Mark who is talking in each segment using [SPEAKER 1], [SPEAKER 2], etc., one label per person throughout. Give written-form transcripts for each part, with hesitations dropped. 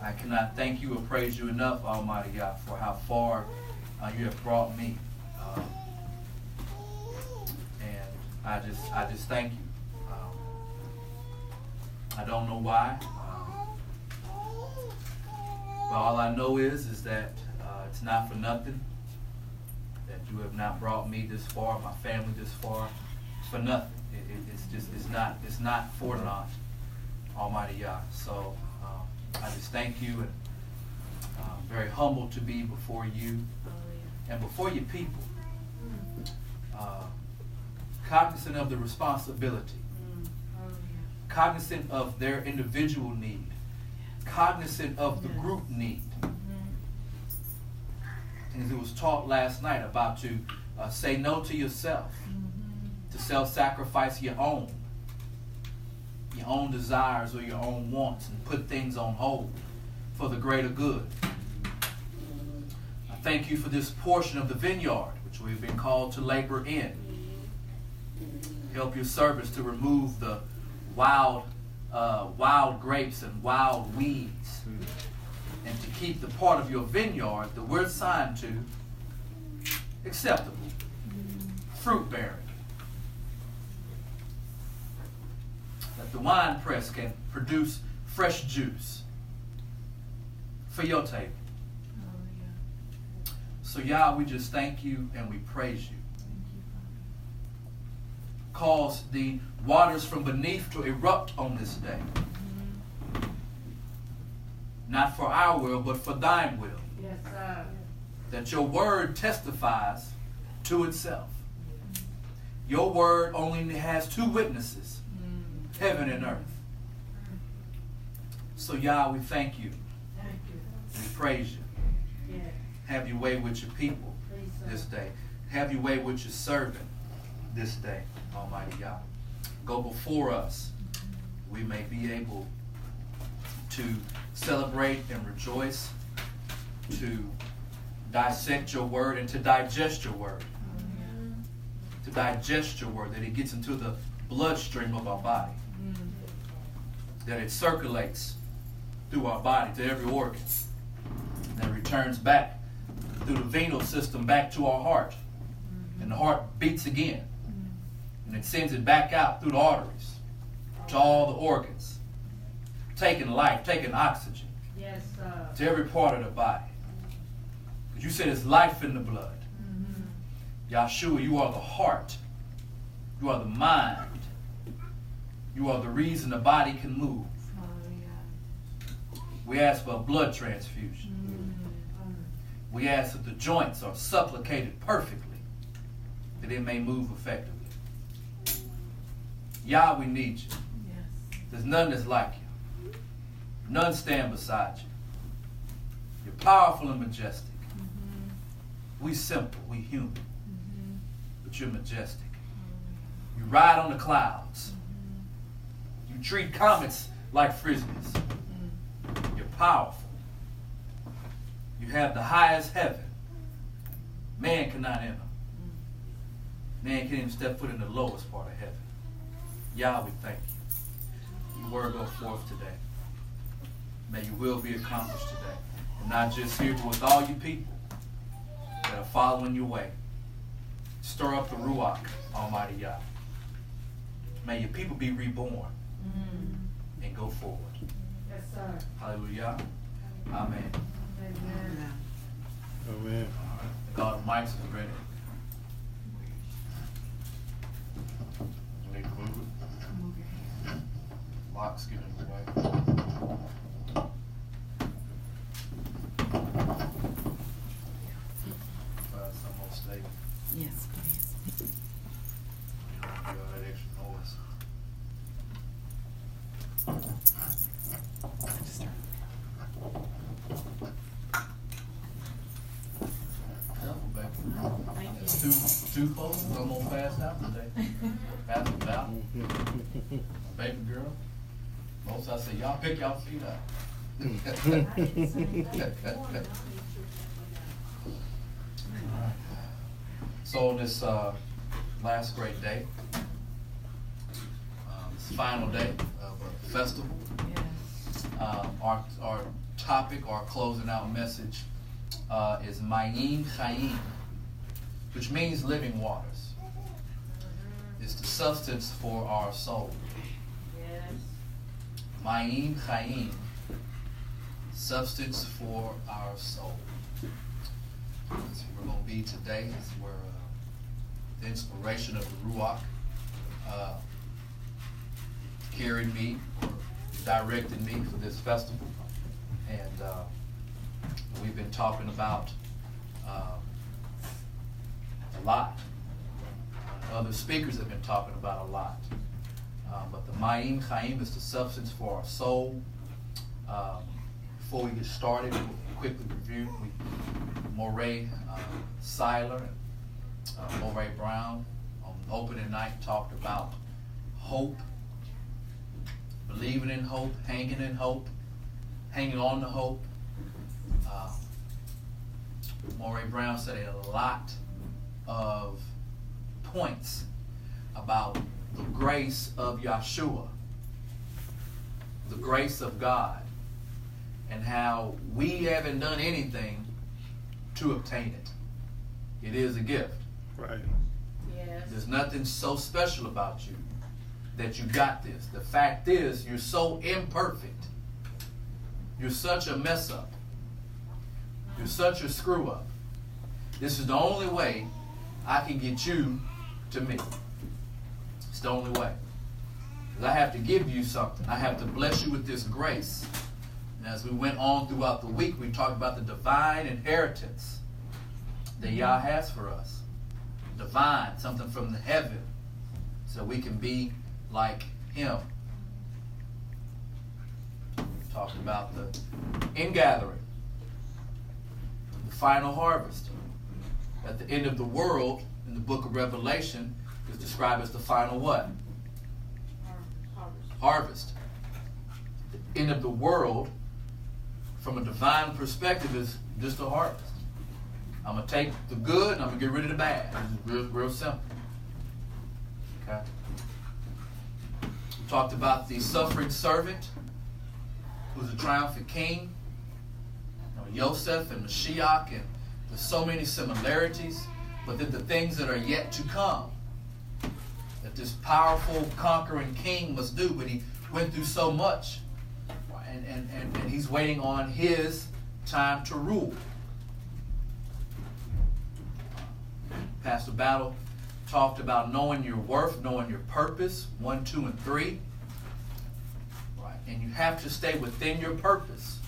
[SPEAKER 1] I cannot thank you or praise you enough, Almighty God, for how far you have brought me. And I just thank you. I don't know why. But all I know is that it's not for nothing that you have not brought me this far, my family this far, for nothing. It's not for naught, Almighty God. So I just thank you, and very humbled to be before you and before your people, cognizant of the responsibility, cognizant of their individual need, cognizant of the group need. And as it was taught last night about to say no to yourself, to self-sacrifice your own desires or your own wants, and put things on hold for the greater good. I thank you for this portion of the vineyard which we've been called to labor in. Help your servants to remove the wild grapes and wild weeds, and to keep the part of your vineyard that we're assigned to acceptable, fruit bearing. That the wine press can produce fresh juice for your table. So, Yah, we just thank you and we praise you. Cause the waters from beneath to erupt on this day. Not for our will, but for thine will.
[SPEAKER 2] Yes, sir.
[SPEAKER 1] That your word testifies to itself. Your word only has two witnesses, heaven and earth. So, Yah, we thank you.
[SPEAKER 2] Thank you.
[SPEAKER 1] We praise you.
[SPEAKER 2] Yeah.
[SPEAKER 1] Have your way with your people this day. Have your way with your servant this day, Almighty Yah. Go before us. We may be able to celebrate and rejoice, to dissect your word and to digest your word. To digest your word, that it gets into the bloodstream of our body. That it circulates through our body to every organ. That returns back through the venous system back to our heart. And the heart beats again. And it sends it back out through the arteries to all the organs, taking life, taking oxygen to every part of the body. Because you said it's life in the blood. Yahshua, you are the heart. You are the mind. You are the reason the body can move. We ask for a blood transfusion. We ask that the joints are supplicated perfectly, that it may move effectively. Yah, we need you. There's none that's like you. None stand beside you. You're powerful and majestic. We simple, we human. But you're majestic. You ride on the clouds. You treat comets like frisbees. You're powerful. You have the highest heaven. Man cannot enter. Man can't even step foot in the lowest part of heaven. Yah, we thank you. Your word go forth today. May your will be accomplished today. And not just here, but with all you people that are following your way. Stir up the Ruach, Almighty Yah. May your people be reborn and go forward.
[SPEAKER 2] Yes, sir.
[SPEAKER 1] Hallelujah. Amen.
[SPEAKER 2] Amen.
[SPEAKER 3] Amen.
[SPEAKER 1] God, the mics is ready. You need to move it. Lock's getting in the way. Some more steak.
[SPEAKER 4] Yes, please.
[SPEAKER 1] You don't want to do all that extra noise. Careful, baby. There's two folks almost passed out today. Passed out. Baby girl. Most I say, y'all pick y'all feet up. So on this last great day, this final day of a festival, our topic or closing out message is Mayim Chaim, which means living waters. It's the substance for our soul.
[SPEAKER 2] Yes.
[SPEAKER 1] Mayim Chaim, substance for our soul. That's where we're going to be today. That's where the inspiration of the Ruach carried me, or directed me for this festival. And we've been talking about a lot. Other speakers have been talking about a lot. But the Mayim Chaim is the substance for our soul. Before we get started, we'll quickly review. Moray Seiler and Moray Brown on opening night talked about hope, believing in hope, hanging on to hope. Moray Brown said a lot of points about the grace of Yahshua, the grace of God, and how we haven't done anything to obtain it. It is a gift.
[SPEAKER 3] Right.
[SPEAKER 2] Yes.
[SPEAKER 1] There's nothing so special about you that you got this. The fact is, you're so imperfect. You're such a mess up. You're such a screw up. This is the only way I can get you to me. It's the only way. Because I have to give you something. I have to bless you with this grace. And as we went on throughout the week, we talked about the divine inheritance that Yah has for us. Divine, something from the heaven, so we can be like Him. We talked about the ingathering, the final harvest. At the end of the world, in the book of Revelation, is described as the final what? Harvest. The end of the world, from a divine perspective, is just a harvest. I'm going to take the good and I'm going to get rid of the bad. It's real simple. Okay? We talked about the suffering servant, who's a triumphant king. You know, Yosef and Mashiach, and there's so many similarities, but then the things that are yet to come that this powerful, conquering king must do. But he went through so much, and he's waiting on his time to rule. Pastor Battle talked about knowing your worth, knowing your purpose, 1, 2, and 3. Right. And you have to stay within your purpose.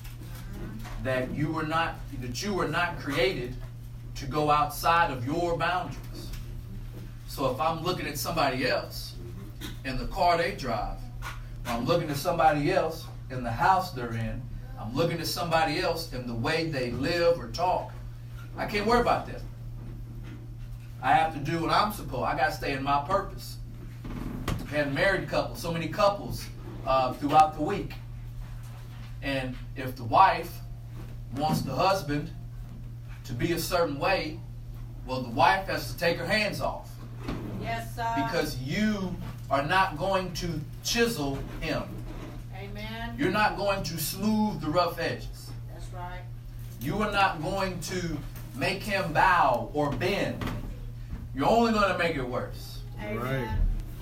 [SPEAKER 1] That you were not created to go outside of your boundaries. So if I'm looking at somebody else in the car they drive, or I'm looking at somebody else in the house they're in, I'm looking at somebody else in the way they live or talk, I can't worry about that. I have to do what I'm supposed. I got to stay in my purpose. I had married couples, so many couples throughout the week. And if the wife wants the husband to be a certain way, well, the wife has to take her hands off.
[SPEAKER 2] Yes, sir.
[SPEAKER 1] Because you are not going to chisel him.
[SPEAKER 2] Amen.
[SPEAKER 1] You're not going to smooth the rough edges.
[SPEAKER 2] That's right.
[SPEAKER 1] You are not going to make him bow or bend. You're only going to make it worse.
[SPEAKER 2] Amen.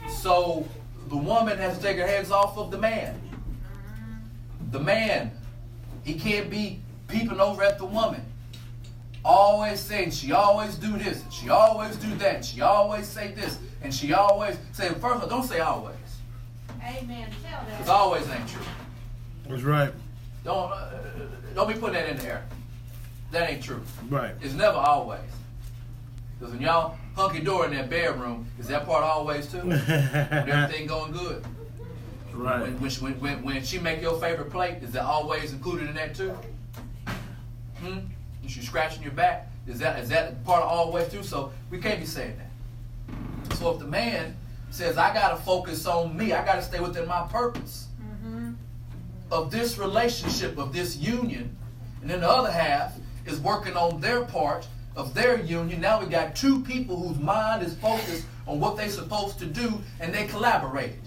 [SPEAKER 3] Right.
[SPEAKER 1] So the woman has to take her hands off of the man. The man, he can't be peeping over at the woman, always saying she always do this, and she always do that, and she always say this, and she always say, first of all, don't say always.
[SPEAKER 2] Amen. Tell that.
[SPEAKER 1] Because always ain't true.
[SPEAKER 3] That's right.
[SPEAKER 1] Don't be putting that in the air. That ain't true.
[SPEAKER 3] Right.
[SPEAKER 1] It's never always. Because when y'all hunky-dory in that bedroom, is that part always too? When everything going good?
[SPEAKER 3] Right.
[SPEAKER 1] When she make your favorite plate, is that always included in that too? When she scratching your back, is that part of always too? So we can't be saying that. So if the man says, I got to focus on me, I got to stay within my purpose of this relationship, of this union, and then the other half is working on their part of their union. Now we got two people whose mind is focused on what they're supposed to do, and they collaborated.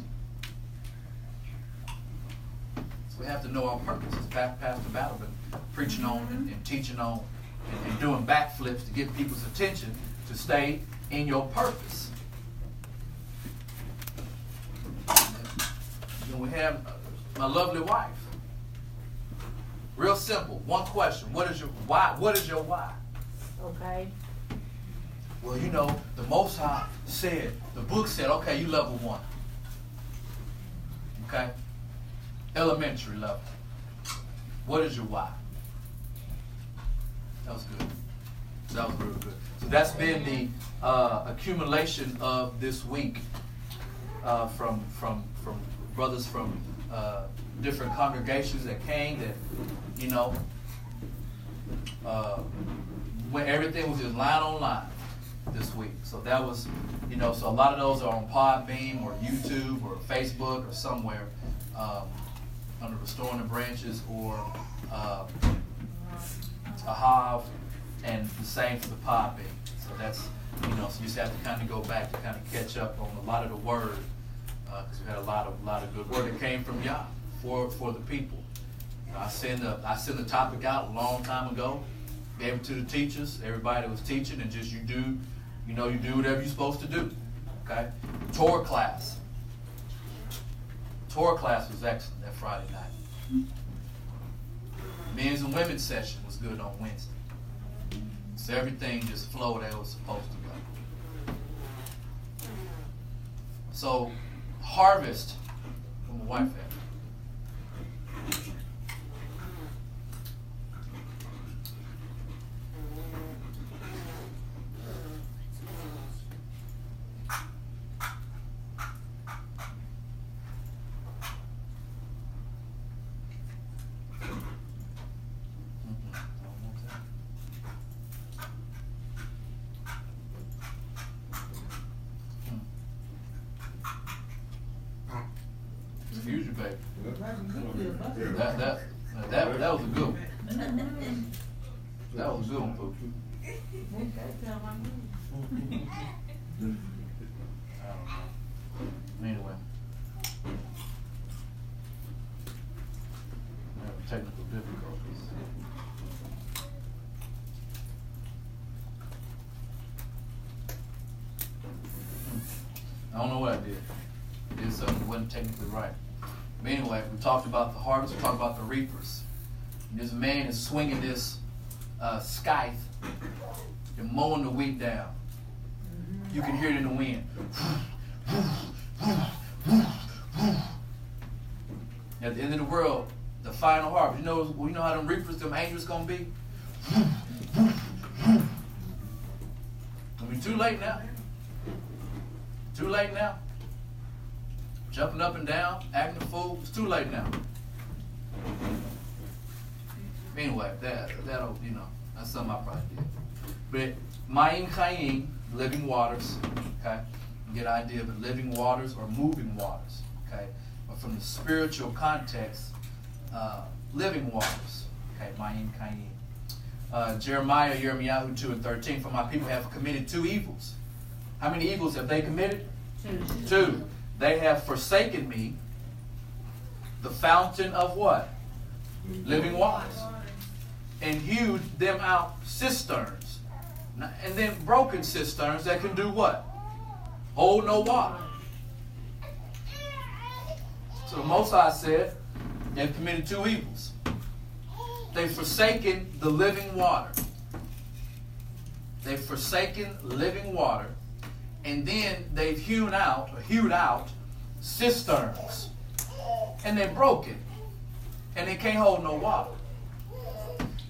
[SPEAKER 1] So we have to know our purpose. As Pastor Battle been preaching on and teaching on and doing backflips to get people's attention to stay in your purpose. And we have my lovely wife. Real simple. One question. What is your why? What is your why?
[SPEAKER 2] Okay.
[SPEAKER 1] Well, you know, the Most High said, the book said, okay, you level 1. Okay? Elementary level. What is your why? That was good. That was real good. So that's been the accumulation of this week from brothers from different congregations that came that, you know, when everything was just line on line this week. So that was, you know, so a lot of those are on Podbeam or YouTube or Facebook or somewhere under Restoring the Branches or Ahav, and the same for the Podbeam. So that's, you know, so you just have to kind of go back to kind of catch up on a lot of the word because we had a lot of good word that came from Yah for the people. I sent the topic out a long time ago, gave it to the teachers, everybody that was teaching, and just you do whatever you're supposed to do. Okay? Torah class. Torah class was excellent that Friday night. Men's and women's session was good on Wednesday. So everything just flowed as it was supposed to go. So harvest from my wife had. Excuse you, baby. That was a good one. That was a good one, folks. Anyway. I'm having technical difficulties. I don't know what I did. I did something that wasn't technically right. But anyway, we talked about the harvest, we talked about the reapers. And this man is swinging this scythe and mowing the wheat down. You can hear it in the wind. At the end of the world, the final harvest. You know how them reapers, them angels gonna be? It'll be too late now. Too late now. Jumping up and down, acting a fool. It's too late now. Anyway, that'll, you know, that's something I probably did. But Mayim Chayim, living waters, okay? You get an idea of it, living waters or moving waters, okay? But from the spiritual context, living waters, okay? Mayim Chayim. Jeremiah, Yirmiyahu 2:13, for my people have committed 2 evils. How many evils have they committed? 2. They have forsaken me, the fountain of what? Living waters. And hewed them out cisterns. And then broken cisterns that can do what? Hold no water. So the Most High said they've committed 2 evils. They've forsaken the living water. They've forsaken living water. And then they've hewed out cisterns. And they're broken. And they can't hold no water.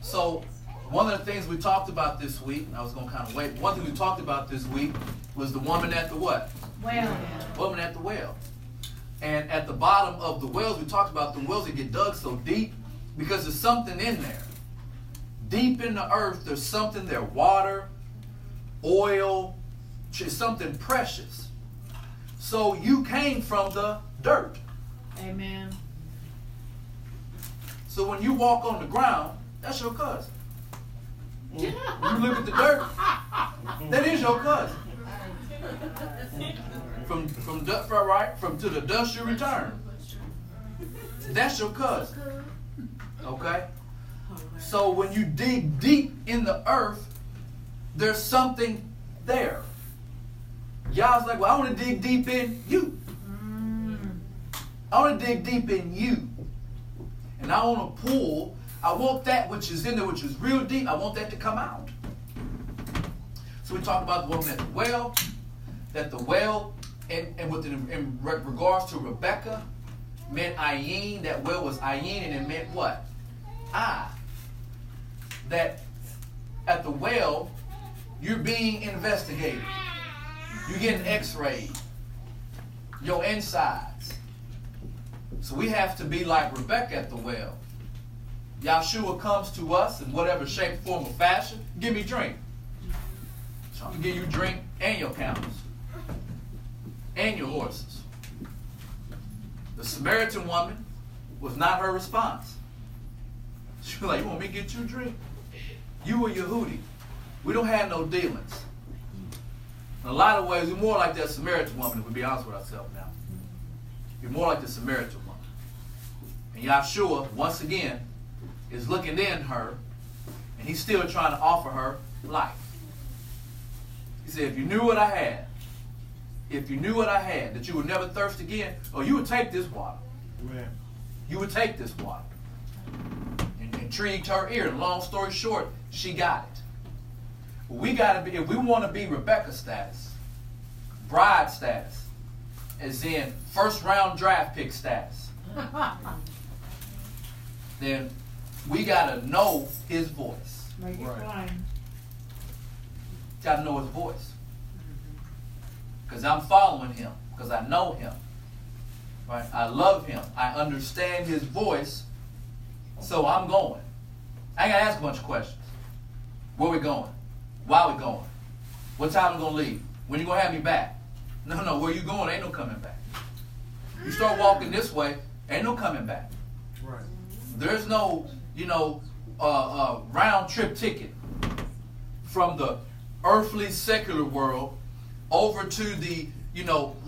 [SPEAKER 1] So one of the things we talked about this week, and I was going to kind of wait. One thing we talked about this week was the woman at the what?
[SPEAKER 2] Well.
[SPEAKER 1] Woman at the well. And at the bottom of the wells, we talked about the wells that get dug so deep because there's something in there. Deep in the earth, there's something there. Water, oil, something precious. So you came from the dirt.
[SPEAKER 2] Amen.
[SPEAKER 1] So when you walk on the ground, that's your cousin. When you look at the dirt, that is your cousin. From to the dust you return. That's your cousin. Okay? So when you dig deep in the earth, there's something there. Y'all's like, well, I want to dig deep in you. I want to dig deep in you. And I want to pull, I want that which is in there, which is real deep, I want that to come out. So we talked about the woman at the well, in regards to Rebecca, meant Ayin. That well was Ayin, and it meant what? That at the well, you're being investigated. You're getting x-rayed. Your insides. So we have to be like Rebecca at the well. Yahshua comes to us in whatever shape, form, or fashion. Give me drink. So I'm going to give you drink and your camels. And your horses. The Samaritan woman was not her response. She was like, you want me to get you a drink? You a Yehudi. We don't have no dealings. In a lot of ways, we're more like that Samaritan woman, if we be honest with ourselves now. You're more like the Samaritan woman. And Yahshua, once again, is looking in her, and he's still trying to offer her life. He said, if you knew what I had, that you would never thirst again, or you would take this water.
[SPEAKER 3] Amen.
[SPEAKER 1] You would take this water. And intrigued her ear. And long story short, she got it. But we got to be, if we want to be Rebecca status, bride status, as in first round draft pick status, then we got to know his voice.
[SPEAKER 2] Make it plain.
[SPEAKER 1] Got to know his voice. Because I'm following him. Because I know him. Right? I love him. I understand his voice. So I'm going. I ain't got to ask a bunch of questions. Where we going? Why we going? What time we going to leave? When you going to have me back? No, where you going? Ain't no coming back. You start walking this way, ain't no coming back.
[SPEAKER 3] Right.
[SPEAKER 1] There's no, round trip ticket from the earthly secular world over to the,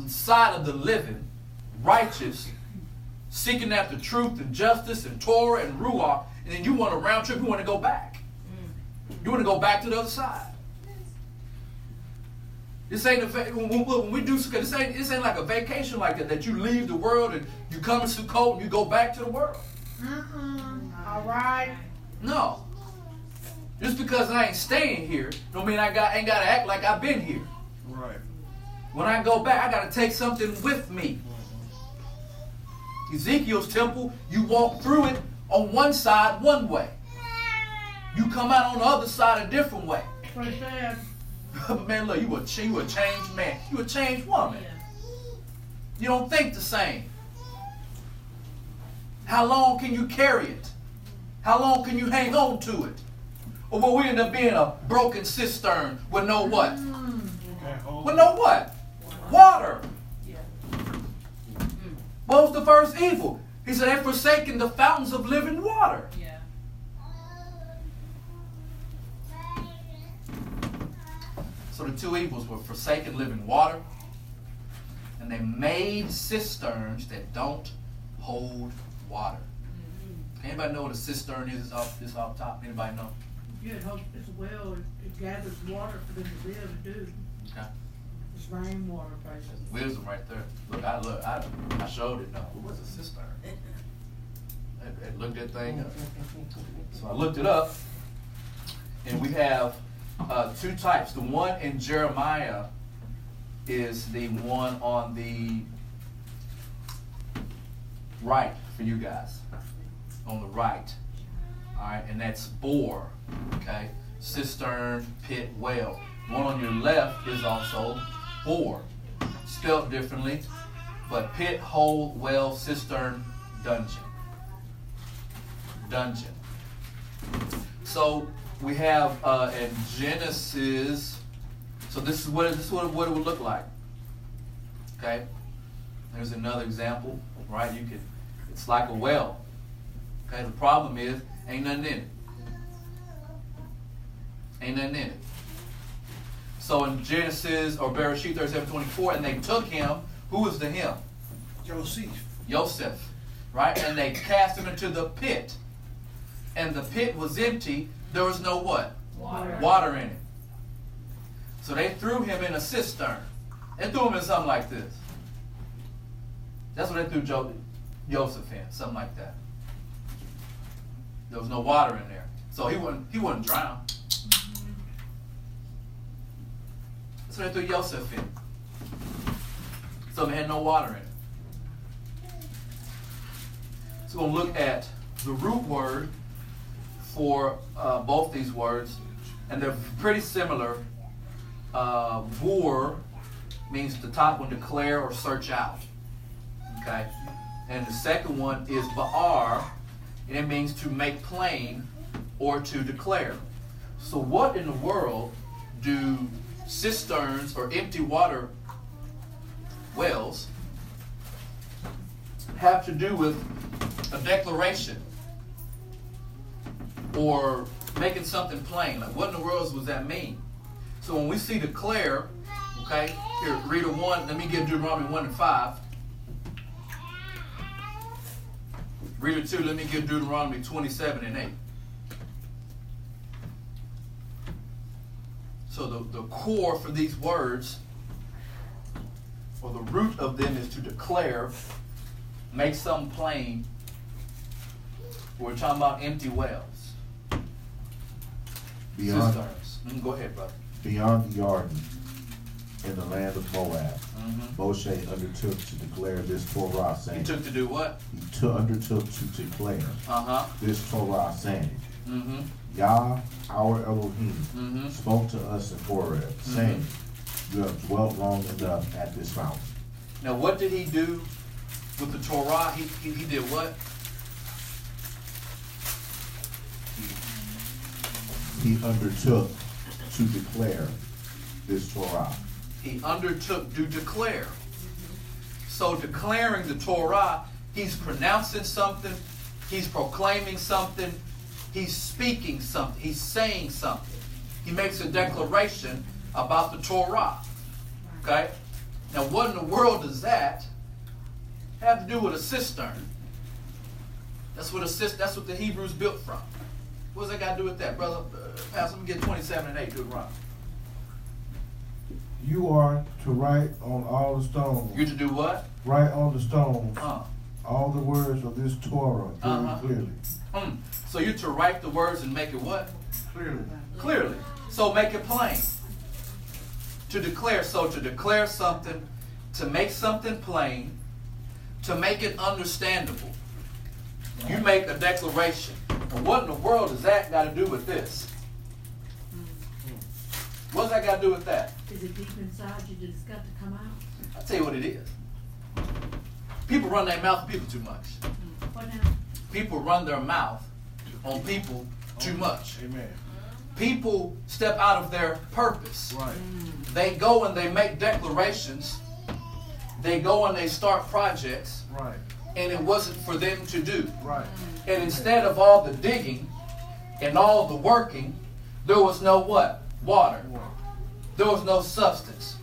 [SPEAKER 1] side of the living, righteous, seeking after truth and justice and Torah and Ruach, and then you want a round trip, you want to go back. You want to go back to the other side. This ain't when we do Sukkot, this ain't like a vacation like that you leave the world and you come to Sukkot and you go back to the world.
[SPEAKER 2] All right.
[SPEAKER 1] No. Just because I ain't staying here, don't mean I ain't got to act like I've been here.
[SPEAKER 3] Right.
[SPEAKER 1] When I go back, I got to take something with me. Ezekiel's temple, you walk through it on one side one way. You come out on the other side a different way.
[SPEAKER 2] What it said.
[SPEAKER 1] Man, look, you a changed man. You a changed woman. You don't think the same. How long can you carry it? How long can you hang on to it? Or will we end up being a broken cistern with no what? With no what? Water. What was the first evil? He said, they've forsaken the fountains of living water.
[SPEAKER 4] Yeah.
[SPEAKER 1] So the two evils were forsaken living water, and they made cisterns that don't hold water. Anybody know what a cistern is? This off top. Anybody know?
[SPEAKER 2] Yeah, it's a well. It gathers water for them to live and do.
[SPEAKER 1] Okay.
[SPEAKER 2] It's rainwater, basically.
[SPEAKER 1] Wisdom right there. Look, I showed it. No, it was a cistern. I looked that thing up. So I looked it up, and we have two types. The one in Jeremiah is the one on the right for you guys. On the right. All right, and that's bore. Okay, cistern, pit, well. The one on your left is also bore, spelled differently, but pit, hole, well, cistern, dungeon. Dungeon. So we have in Genesis. So this is what it would look like. Okay. There's another example, right? It's like a well. Okay. The problem is, ain't nothing in it. Ain't nothing in it. So in Genesis or Bereshit 37:24, and they took him. Who was the him?
[SPEAKER 3] Joseph.
[SPEAKER 1] Yosef. right? And they cast him into the pit. And the pit was empty. There was no what? Water in it. So they threw him in a cistern. They threw him in something like this. That's what they threw Joseph in, something like that. There was no water in there. So he wouldn't drown. So they threw Joseph in. So it had no water in it. So we're going to look at the root word for both these words. And they're pretty similar. Vor means the top one, declare or search out. Okay? And the second one is ba'ar, and it means to make plain or to declare. So what in the world do cisterns or empty water wells have to do with a declaration or making something plain? Like, what in the world does that mean? So when we see declare, okay, here, read a 1. Let me get Deuteronomy 1 and 5. Read a 2. Let me get Deuteronomy 27 and 8. So the core for these words, or the root of them, is to declare, make something plain. We're talking about empty wells. Cisterns. Go ahead, brother.
[SPEAKER 4] Beyond the Jordan, in the land of Moab, Moshe undertook to declare this Torah, saying.
[SPEAKER 1] He took to do what?
[SPEAKER 4] He undertook to declare this Torah, saying, Yah, our Elohim, spoke to us in Horeb, saying, you have dwelt long enough at this mountain.
[SPEAKER 1] Now, what did he do with the Torah? He did what?
[SPEAKER 4] He undertook to declare this Torah.
[SPEAKER 1] He undertook to declare. So declaring the Torah, he's pronouncing something, he's proclaiming something, he's speaking something, he's saying something. He makes a declaration about the Torah. Okay? Now what in the world does that have to do with a cistern? That's what the Hebrews built from. What's that got to do with that, brother? Pastor, let me get 27 and 8, Deuteronomy.
[SPEAKER 3] You are to write on all the stones.
[SPEAKER 1] You're to do what?
[SPEAKER 3] Write on the stones
[SPEAKER 1] all
[SPEAKER 3] the words of this Torah very clearly.
[SPEAKER 1] So you're to write the words and make it what? Clearly. So make it plain. To declare. So to declare something, to make something plain, to make it understandable. You make a declaration. And what in the world does that got to do with this? What's that got to do with that?
[SPEAKER 2] Is it deep inside you that it's got to come out?
[SPEAKER 1] I'll tell you what it is. People run their mouth on people too much.
[SPEAKER 2] What now?
[SPEAKER 1] People run their mouth on people too much.
[SPEAKER 3] Amen.
[SPEAKER 1] People step out of their purpose.
[SPEAKER 3] Right.
[SPEAKER 1] They go and they make declarations. They go and they start projects.
[SPEAKER 3] Right.
[SPEAKER 1] And it wasn't for them to do.
[SPEAKER 3] Right.
[SPEAKER 1] And instead of all the digging and all the working, there was no what? Water. There was no substance.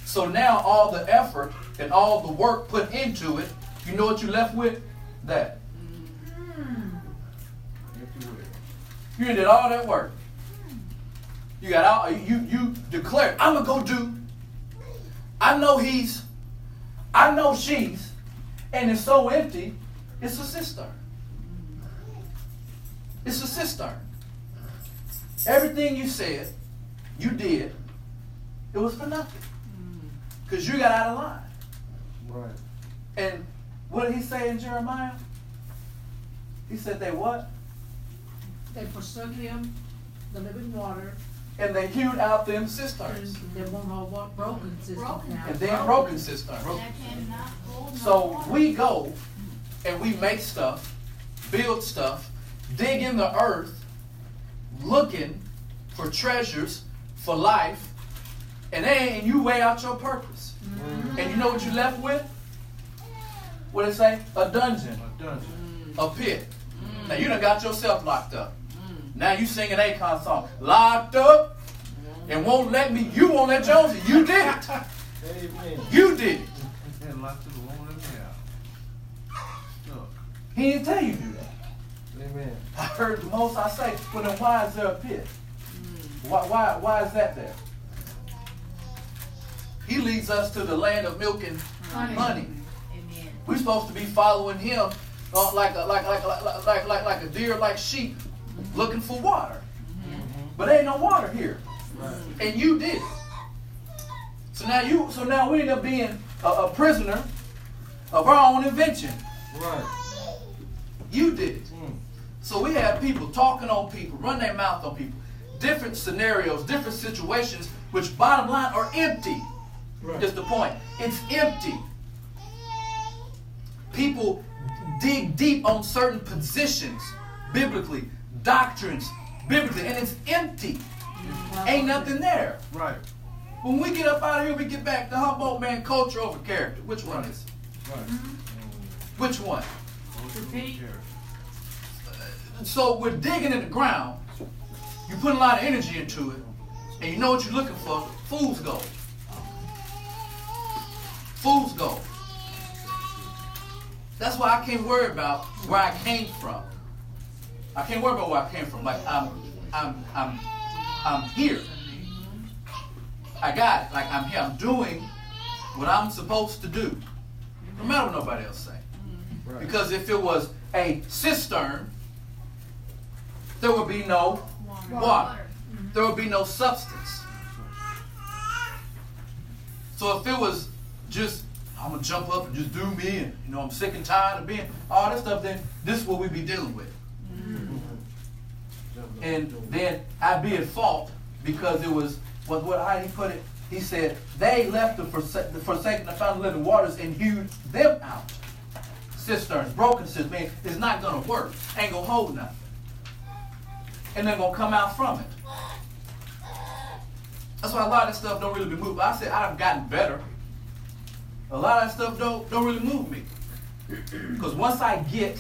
[SPEAKER 1] So now all the effort and all the work put into it, you know what you left with? That. You did all that work. You got all you declared, I'm gonna go do. I know she's, and it's so empty, it's a cistern. It's a cistern. Everything you said, you did, it was for nothing. Because you got out of line.
[SPEAKER 3] Right.
[SPEAKER 1] And what did he say in Jeremiah? He said they what?
[SPEAKER 2] They forsook him, the living water.
[SPEAKER 1] And they hewed out them cisterns.
[SPEAKER 2] They won't know what broken cisterns now.
[SPEAKER 1] And then broken cisterns. So we go and we make stuff, build stuff, dig in the earth, looking for treasures, for life, and you weigh out your purpose. And you know what you left with? What did it say? A dungeon. A pit. Now you done got yourself locked up. Now you sing an Akon song. Locked up and won't let me. You won't let Jonesy. You did it.
[SPEAKER 3] Amen.
[SPEAKER 1] You did it.
[SPEAKER 3] And locked up won't let me out.
[SPEAKER 1] He didn't tell you to do that.
[SPEAKER 3] Amen.
[SPEAKER 1] I heard the Most High say, well then why is there a pit? Why is that there? He leads us to the land of milk and honey.
[SPEAKER 5] Amen.
[SPEAKER 1] We're supposed to be following him like a deer, like sheep, looking for water. But there ain't no water here.
[SPEAKER 3] Right.
[SPEAKER 1] And you did it. So now we end up being a prisoner of our own invention.
[SPEAKER 3] Right.
[SPEAKER 1] You did it. So we have people talking on people, run their mouth on people. Different scenarios, different situations, which bottom line are empty.
[SPEAKER 3] Right.
[SPEAKER 1] Is the point. It's empty. People dig deep on certain positions, biblically, doctrines, biblically, and it's empty. Ain't nothing there.
[SPEAKER 3] Right.
[SPEAKER 1] When we get up out of here, we get back to Humboldt man, culture over character. Which one is it?
[SPEAKER 3] Right.
[SPEAKER 1] Which one?
[SPEAKER 2] Repeat.
[SPEAKER 1] So we're digging in the ground. You put a lot of energy into it, and you know what you're looking for. Fool's gold. Fool's gold. That's why I can't worry about where I came from. I can't worry about where I came from. Like I'm here. I got it. Like I'm here. I'm doing what I'm supposed to do. No matter what nobody else say.
[SPEAKER 3] Right.
[SPEAKER 1] Because if it was a cistern, there would be no water. There would be no substance. So if it was just, I'm going to jump up and just do me, and I'm sick and tired of being all that stuff, then this is what we'd be dealing with. And then I'd be at fault because it was, how he put it, he said, they left the forsaken the fountain of living waters and hewed them out. Cisterns, broken cisterns, man, it's not going to work. Ain't going to hold nothing. And they're going to come out from it. That's why a lot of this stuff don't really be moved. I said I've gotten better. A lot of that stuff don't really move me. Because once I get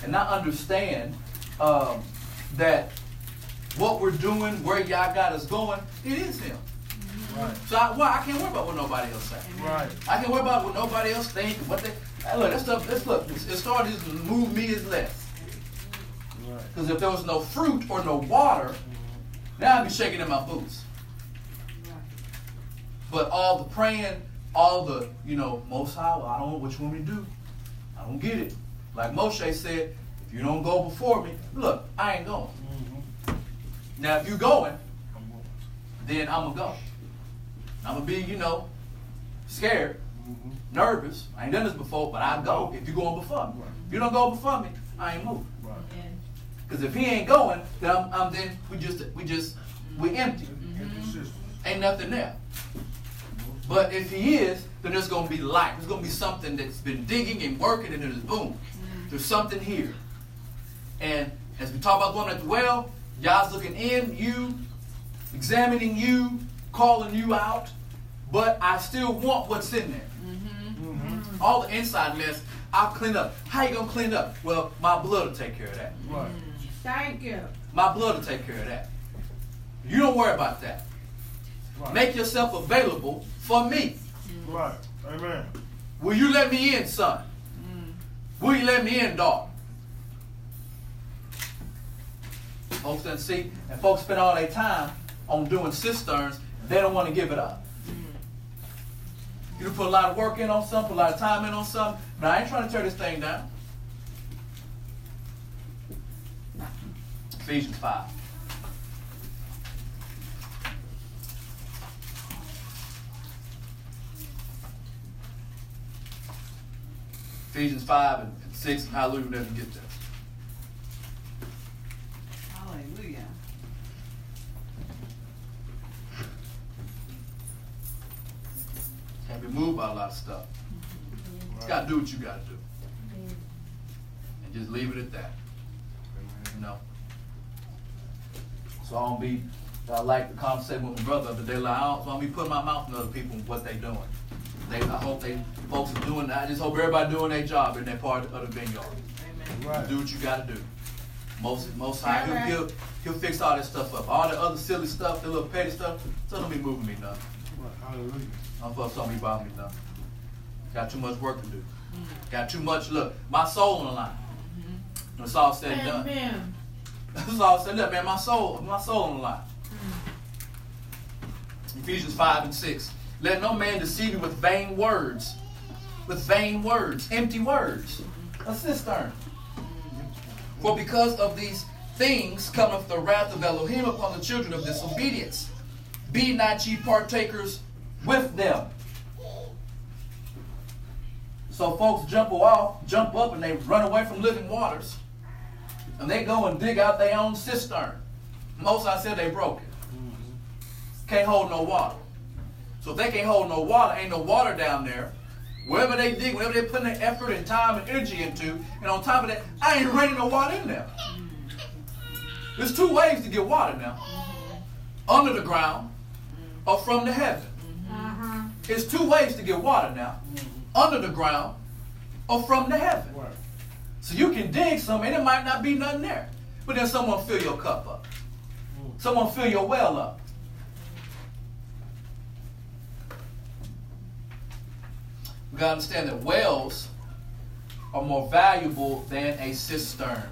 [SPEAKER 1] and I understand that what we're doing, where y'all got us going, it is him.
[SPEAKER 3] Right.
[SPEAKER 1] So I can't worry about what nobody else say.
[SPEAKER 3] Right.
[SPEAKER 1] I can't worry about what nobody else think. What they look, that stuff. It started to move me as less. Because if there was no fruit or no water, now I'd be shaking in my boots. But all the praying, all the, Most High, well, I don't know what you want me to do. I don't get it. Like Moshe said, if you don't go before me, look, I ain't going. Now, if you going, then I'm going to go. I'm going to be, scared, nervous. I ain't done this before, but I'll go if you're going before me. If you don't go before me, I ain't moving. Because if he ain't going, then we empty. Ain't nothing there. But if he is, then there's going to be life. There's going to be something that's been digging and working, and then there's boom. There's something here. And as we talk about going at the well, Yah's looking in, you, examining you, calling you out, but I still want what's in there. All the inside mess, I'll clean up. How you going to clean up? Well, my blood will take care of that.
[SPEAKER 3] Right.
[SPEAKER 2] Thank you.
[SPEAKER 1] My blood will take care of that. You don't worry about that.
[SPEAKER 3] Right.
[SPEAKER 1] Make yourself available for me.
[SPEAKER 3] Right. Amen.
[SPEAKER 1] Will you let me in, son? Will you let me in, daughter? Folks doesn't see, and folks spend all their time on doing cisterns. They don't want to give it up. You put a lot of work in on something, put a lot of time in on something, but I ain't trying to tear this thing down. Ephesians 5. Ephesians 5 and 6, and hallelujah, we'll never get there.
[SPEAKER 5] Hallelujah.
[SPEAKER 1] Can't be moved by a lot of stuff. You got to do what you got to do. And just leave it at that. So I like the conversation with my brother the other day. Like, I don't be putting my mouth in other people and what they doing. I hope folks are doing that. I just hope everybody doing their job in their part of the vineyard.
[SPEAKER 3] Right.
[SPEAKER 1] Do what you got to do. Most high, he'll fix all that stuff up. All the other silly stuff, the little petty stuff, so don't be moving me nothing.
[SPEAKER 3] Hallelujah.
[SPEAKER 1] Don't be bothering me nothing. Got too much work to do. Got too much, look, my soul on the line. When it's all said and done.
[SPEAKER 2] Amen.
[SPEAKER 1] It's all said and done, man. My soul on the line. Ephesians 5 and 6. Let no man deceive you with vain words. With vain words. Empty words. A cistern. For because of these things cometh the wrath of Elohim upon the children of disobedience. Be not ye partakers with them. So folks jump up, and they run away from living waters. And they go and dig out their own cistern. Most I said they broke it. Can't hold no water. So if they can't hold no water, ain't no water down there. Wherever they dig, whatever they're putting their effort and time and energy into, and on top of that, I ain't raining no water in there. There's two ways to get water now. Under the ground or from the heaven. There's two ways to get water now. Under the ground or from the heaven. So you can dig some and it might not be nothing there. But then someone fill your cup up. Someone fill your well up. We got to understand that wells are more valuable than a cistern.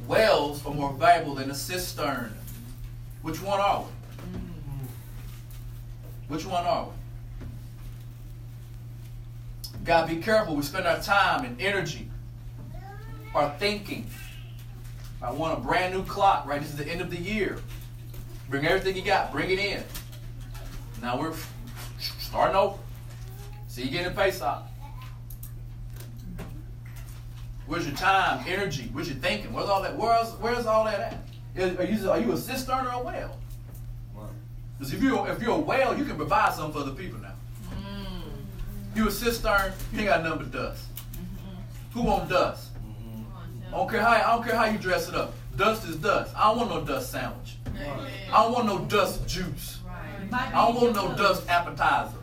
[SPEAKER 1] Wells are more valuable than a cistern. Which one are we? Which one are we? Got to be careful. We spend our time and energy, our thinking. I want a brand new clock, right? This is the end of the year. Bring everything you got. Bring it in. Now we're starting over. So you get a Pesach. Where's your time, energy? Where's your thinking? Where's all that? Where's all that at? Are you a cistern or a well? Because if you're a well, you can provide something for other people now. You a cistern, you ain't got nothing but dust. Who want dust? I don't care how you dress it up. Dust is dust. I don't want no dust sandwich. I don't want no dust juice. I don't want no dust appetizer.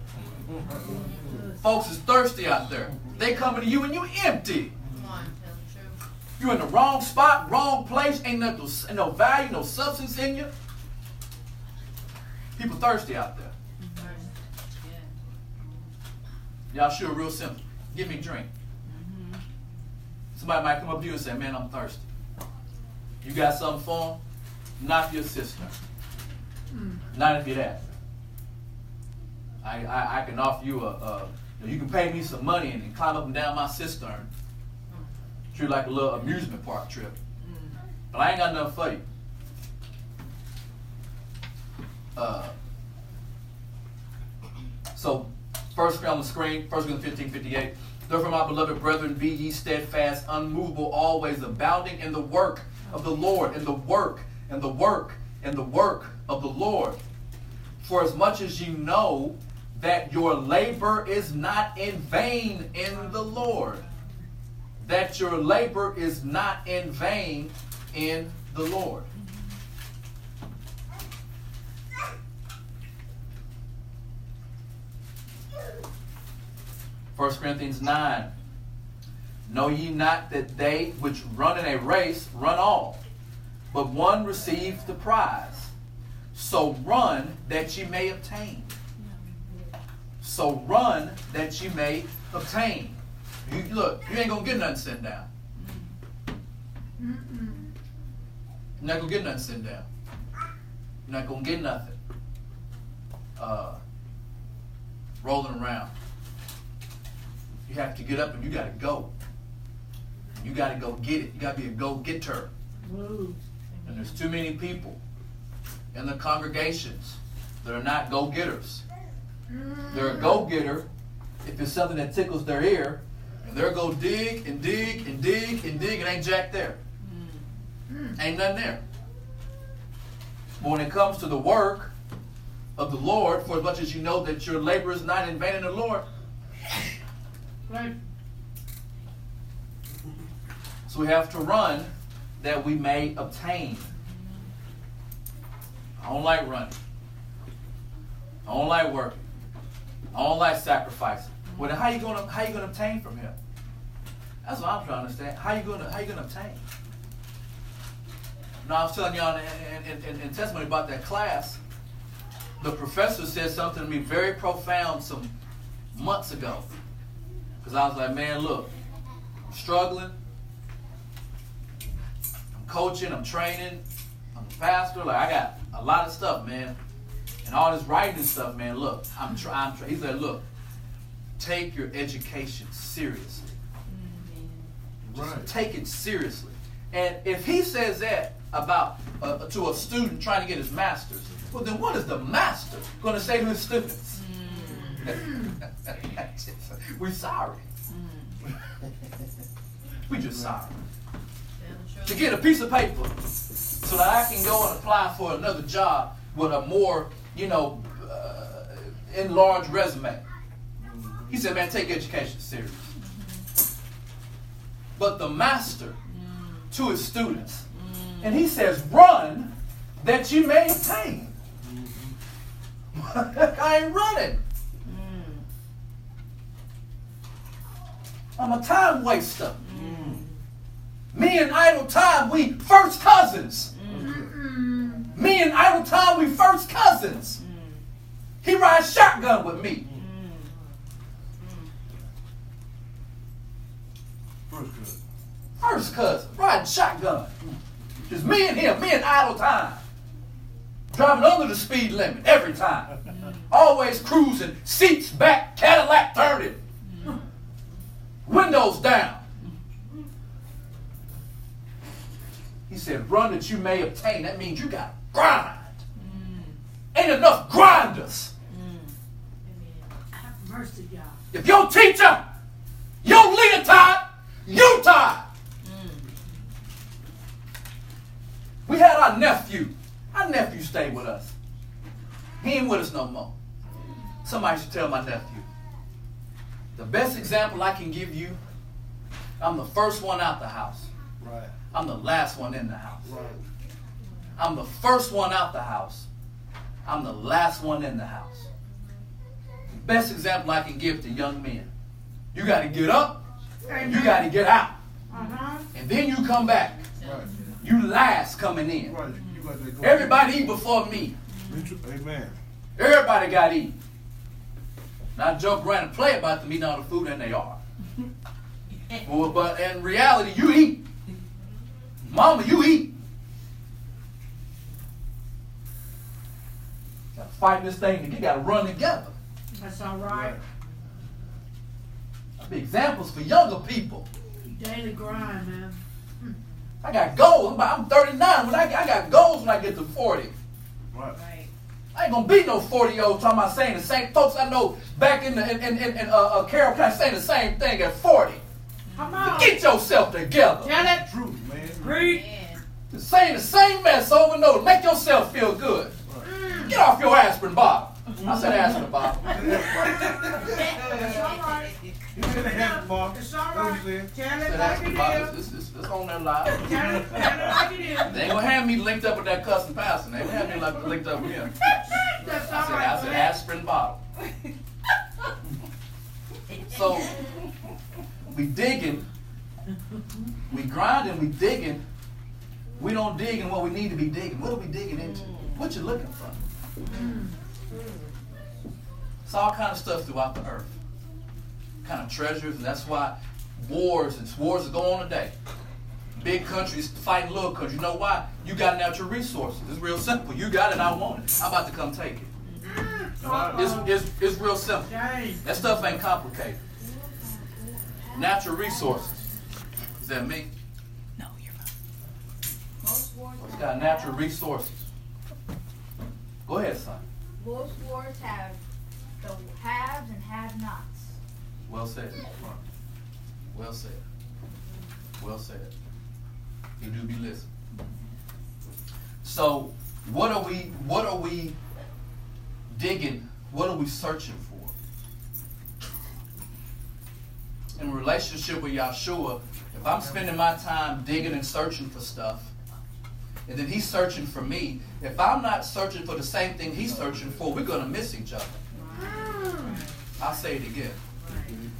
[SPEAKER 1] Folks is thirsty out there. They coming to you and you empty. You in the wrong spot, wrong place. Ain't no value, no substance in you. People thirsty out there. Y'all sure real simple. Give me a drink. Somebody might come up to you and say, man, I'm thirsty. You got something for them? Not for your sister. Not if you have. I can offer you you can pay me some money and climb up and down my cistern. Treat it like a little amusement park trip. But I ain't got nothing for you. So, first on the screen, 1 Corinthians 15:58. Therefore, my beloved brethren, be ye steadfast, unmovable, always abounding in the work of the Lord, in the work, and the work, and the work of the Lord. For as much as ye know that your labor is not in vain in the Lord. That your labor is not in vain in the Lord. First Corinthians 9. Know ye not that they which run in a race run all, but one receives the prize. So run that ye may obtain. So run that ye may obtain. Look, you ain't going to get nothing sitting down. You're not going to get nothing sitting down. You're not going to get nothing rolling around. You have to get up and you got to go. You got to go get it. You got to be a go-getter. And there's too many people in the congregations that are not go-getters. They're a go-getter if it's something that tickles their ear, and they'll go dig and dig and dig and dig and ain't jack there. Ain't nothing there. But when it comes to the work of the Lord, for as much as you know that your labor is not in vain in the Lord,
[SPEAKER 2] right.
[SPEAKER 1] So we have to run that we may obtain. I don't like running. I don't like working. I don't like sacrificing. Well, then how you gonna obtain from Him? That's what I'm trying to understand. How you gonna obtain? Now I was telling y'all in testimony about that class. The professor said something to me very profound some months ago. Because I was like, man, look, I'm struggling. coaching, I'm training, I'm a pastor. Like, I got a lot of stuff, man. And all this writing stuff, man, look, I'm trying. He said, look, take your education seriously. Just take it seriously. And if he says that about to a student trying to get his master's, well, then what is the master going to say to his students? We're sorry. We're just sorry. To get a piece of paper so that I can go and apply for another job with a more, enlarged resume. He said, man, take education serious. But the master to his students, and he says, run that you may obtain. I ain't running. I'm a time waster. Me and idle time, we first cousins. Me and idle time, we first cousins. He rides shotgun with me. First cousin, riding shotgun. Just me and him, me and idle time. Driving under the speed limit every time. Always cruising, seats back, Cadillac turning. Windows down. He said, run that you may obtain. That means you got to grind. Ain't enough grinders.
[SPEAKER 2] Have mercy, y'all.
[SPEAKER 1] If your teacher, your leader tired, you tired. We had our nephew. Our nephew stayed with us. He ain't with us no more. Somebody should tell my nephew. The best example I can give you, I'm the first one out the house.
[SPEAKER 3] Right.
[SPEAKER 1] I'm the last one in the house.
[SPEAKER 3] Right.
[SPEAKER 1] I'm the first one out the house. I'm the last one in the house. The best example I can give to young men. You got to get up. You got to get out. And then you come back.
[SPEAKER 3] Right.
[SPEAKER 1] You last coming in.
[SPEAKER 3] Right. You got that going.
[SPEAKER 1] Everybody eat before me.
[SPEAKER 3] Amen.
[SPEAKER 1] Everybody got to eat. Not joke around and play about them eating all the food, and they are. Well, but in reality, you eat. Mama, you eat. Got to fight this thing, and you got to run together.
[SPEAKER 2] That's all right.
[SPEAKER 1] I'll be examples for younger people.
[SPEAKER 2] Daily grind, man.
[SPEAKER 1] I got goals. I'm 39. When I got goals when I get to 40.
[SPEAKER 3] Right.
[SPEAKER 1] I ain't gonna be no 40-year-old talking about saying the same. Folks I know back in Carroll County saying the same thing at 40.
[SPEAKER 2] Come on.
[SPEAKER 1] Get yourself together.
[SPEAKER 2] Tell it.
[SPEAKER 3] Truth, man.
[SPEAKER 2] Read.
[SPEAKER 1] Just saying the same mess over and over. Make yourself feel good. Get off your aspirin bottle. I said aspirin bottle.
[SPEAKER 2] It's all right.
[SPEAKER 3] You said it happened, Mark.
[SPEAKER 2] It's all
[SPEAKER 3] What
[SPEAKER 2] right.
[SPEAKER 3] you said?
[SPEAKER 2] Tell
[SPEAKER 1] I
[SPEAKER 2] it
[SPEAKER 1] said
[SPEAKER 2] like
[SPEAKER 1] aspirin
[SPEAKER 2] it
[SPEAKER 1] bottle.
[SPEAKER 2] is.
[SPEAKER 1] It's on there live.
[SPEAKER 2] Tell it like it is.
[SPEAKER 1] They ain't gonna have me linked up with that cussing pastor. They ain't gonna have me linked up with him.
[SPEAKER 2] That's
[SPEAKER 1] I
[SPEAKER 2] all
[SPEAKER 1] said
[SPEAKER 2] right.
[SPEAKER 1] aspirin bottle. So we digging, we grinding, we digging. We don't dig in what we need to be digging. What are we digging into? What you looking for? It's all kind of stuff throughout the earth. Kind of treasures, and that's why wars go on today. Big countries fighting little countries. You know why? You got natural resources. It's real simple. You got it, I want it. I'm about to come take it. It's real simple. That stuff ain't complicated. Natural resources. Is that me?
[SPEAKER 5] No, you're fine.
[SPEAKER 6] Most wars
[SPEAKER 1] It's got natural resources. Go ahead, son.
[SPEAKER 6] Most wars have the haves and have-nots.
[SPEAKER 1] Well said. Well said. Well said. You do be listening. So, what are we digging? What are we searching for? In relationship with Yahshua, if I'm spending my time digging and searching for stuff, and then he's searching for me, if I'm not searching for the same thing he's searching for, we're going to miss each other. I'll say it again.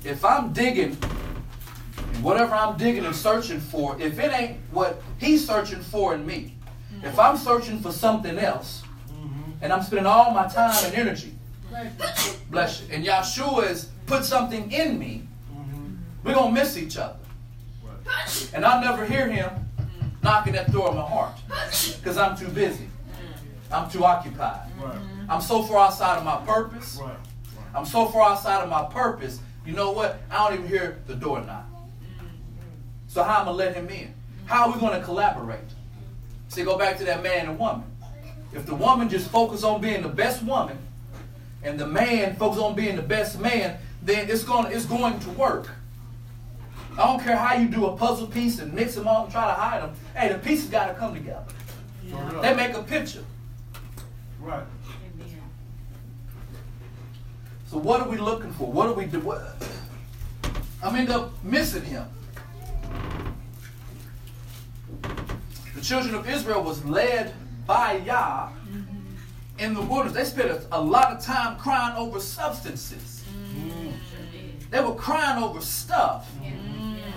[SPEAKER 1] If I'm digging, and whatever I'm digging and searching for, if it ain't what he's searching for in me, if I'm searching for something else, and I'm spending all my time and energy, bless you, and Yahshua has put something in me, we're going to miss each other. And I'll never hear him knocking at the door of my heart because I'm too busy. I'm too occupied.
[SPEAKER 3] Right.
[SPEAKER 1] I'm so far outside of my purpose.
[SPEAKER 3] Right.
[SPEAKER 1] I'm so far outside of my purpose. You know what? I don't even hear the door knock. So how am I going to let him in? How are we going to collaborate? See, go back to that man and woman. If the woman just focus on being the best woman and the man focus on being the best man, then it's going to work. I don't care how you do a puzzle piece and mix them all and try to hide them. Hey, the pieces got to come together.
[SPEAKER 2] Yeah.
[SPEAKER 1] They make a picture.
[SPEAKER 3] Right.
[SPEAKER 1] So what are we looking for? What do we do? I'm end up missing him. The children of Israel was led by Yah in the wilderness. They spent a lot of time crying over substances. They were crying over stuff,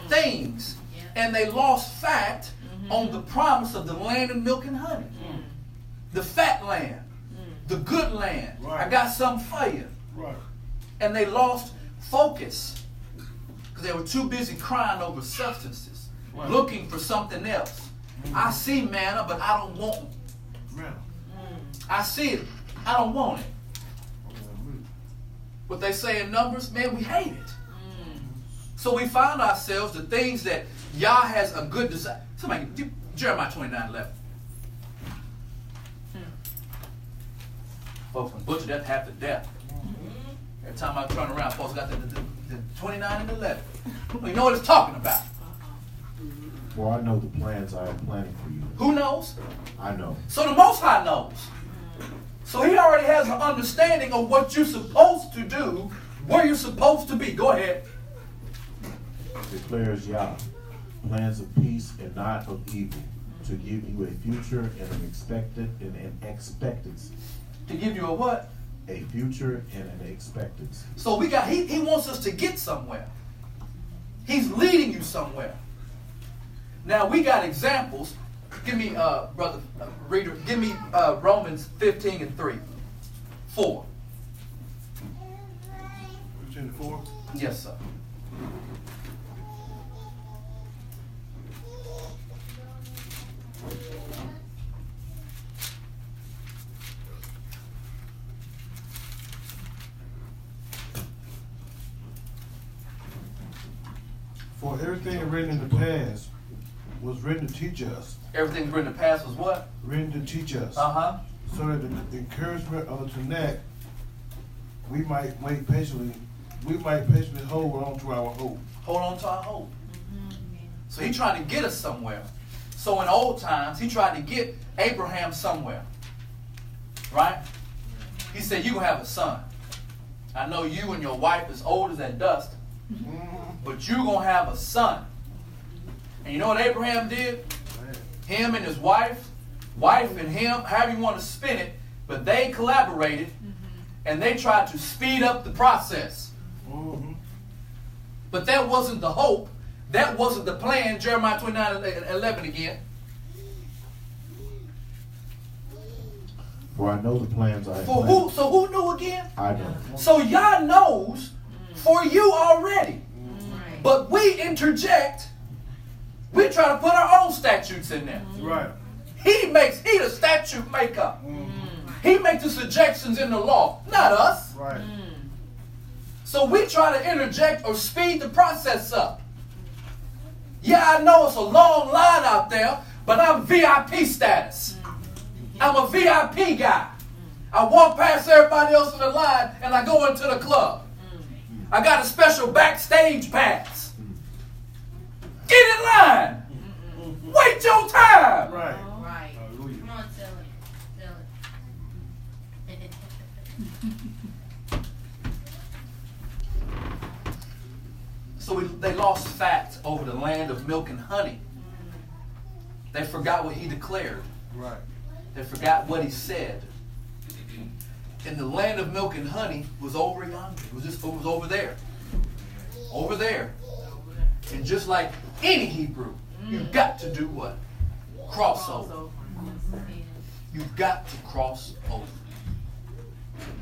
[SPEAKER 1] things, and they lost fact on the promise of the land of milk and honey. The fat land, the good land.
[SPEAKER 3] Right.
[SPEAKER 1] I got something for you.
[SPEAKER 3] Right.
[SPEAKER 1] And they lost focus because they were too busy crying over substances,
[SPEAKER 3] Right.
[SPEAKER 1] looking for something else. I see manna, but I don't want it.
[SPEAKER 3] Man.
[SPEAKER 1] I see it, I don't want it. What they say in Numbers, man, we hate it. So we find ourselves the things that Yah has a good desire. Somebody, Jeremiah 29:11. Folks, when butchered that half to death. Every time I turn around, folks got the 29 and 11. You know what it's talking about.
[SPEAKER 4] For I know the plans I am planning for you.
[SPEAKER 1] Who knows?
[SPEAKER 4] I know.
[SPEAKER 1] So the Most High knows. So he already has an understanding of what you're supposed to do, where you're supposed to be. Go ahead.
[SPEAKER 4] Declares Yah, plans of peace and not of evil, to give you a future and an expectancy.
[SPEAKER 1] To give you a what?
[SPEAKER 4] A future and an expectancy.
[SPEAKER 1] So he wants us to get somewhere. He's leading you somewhere. Now we got examples. Give me, brother reader, give me Romans 15:3. 4.
[SPEAKER 3] 15:4.
[SPEAKER 1] Yes, sir.
[SPEAKER 3] For everything written in the past was written to teach us.
[SPEAKER 1] Everything written in the past was what?
[SPEAKER 3] Written to teach us.
[SPEAKER 1] Uh-huh.
[SPEAKER 3] So that the encouragement of the Tanakh, we might patiently hold on to our hope.
[SPEAKER 1] Hold on to our hope. So he trying to get us somewhere. So in old times, he tried to get Abraham somewhere. Right? He said, you're going to have a son. I know you and your wife is old as that dust, but you're going to have a son. And you know what Abraham did? Him and his wife and him, however you want to spin it, but they collaborated and they tried to speed up the process. But that wasn't the hope. That wasn't the plan. Jeremiah 29:11 again.
[SPEAKER 4] For I know the plans I have
[SPEAKER 1] For who? So who knew again?
[SPEAKER 4] I know.
[SPEAKER 1] So Yah knows for you already. But we interject. We try to put our own statutes in there.
[SPEAKER 3] Right.
[SPEAKER 1] He the statute maker. He makes the suggestions in the law, not us.
[SPEAKER 3] Right.
[SPEAKER 1] So we try to interject or speed the process up. Yeah, I know it's a long line out there, but I'm VIP status. I'm a VIP guy. I walk past everybody else in the line and I go into the club. I got a special backstage pass. Get in line. Wait your time.
[SPEAKER 3] Right.
[SPEAKER 6] Right.
[SPEAKER 3] Hallelujah.
[SPEAKER 6] Come on, tell it.
[SPEAKER 1] So they lost fact over the land of milk and honey. They forgot what he declared.
[SPEAKER 3] Right.
[SPEAKER 1] They forgot what he said. And the land of milk and honey was over yonder. It was over there. Over there. And just like any Hebrew, you've got to do what? Cross over. You've got to cross over.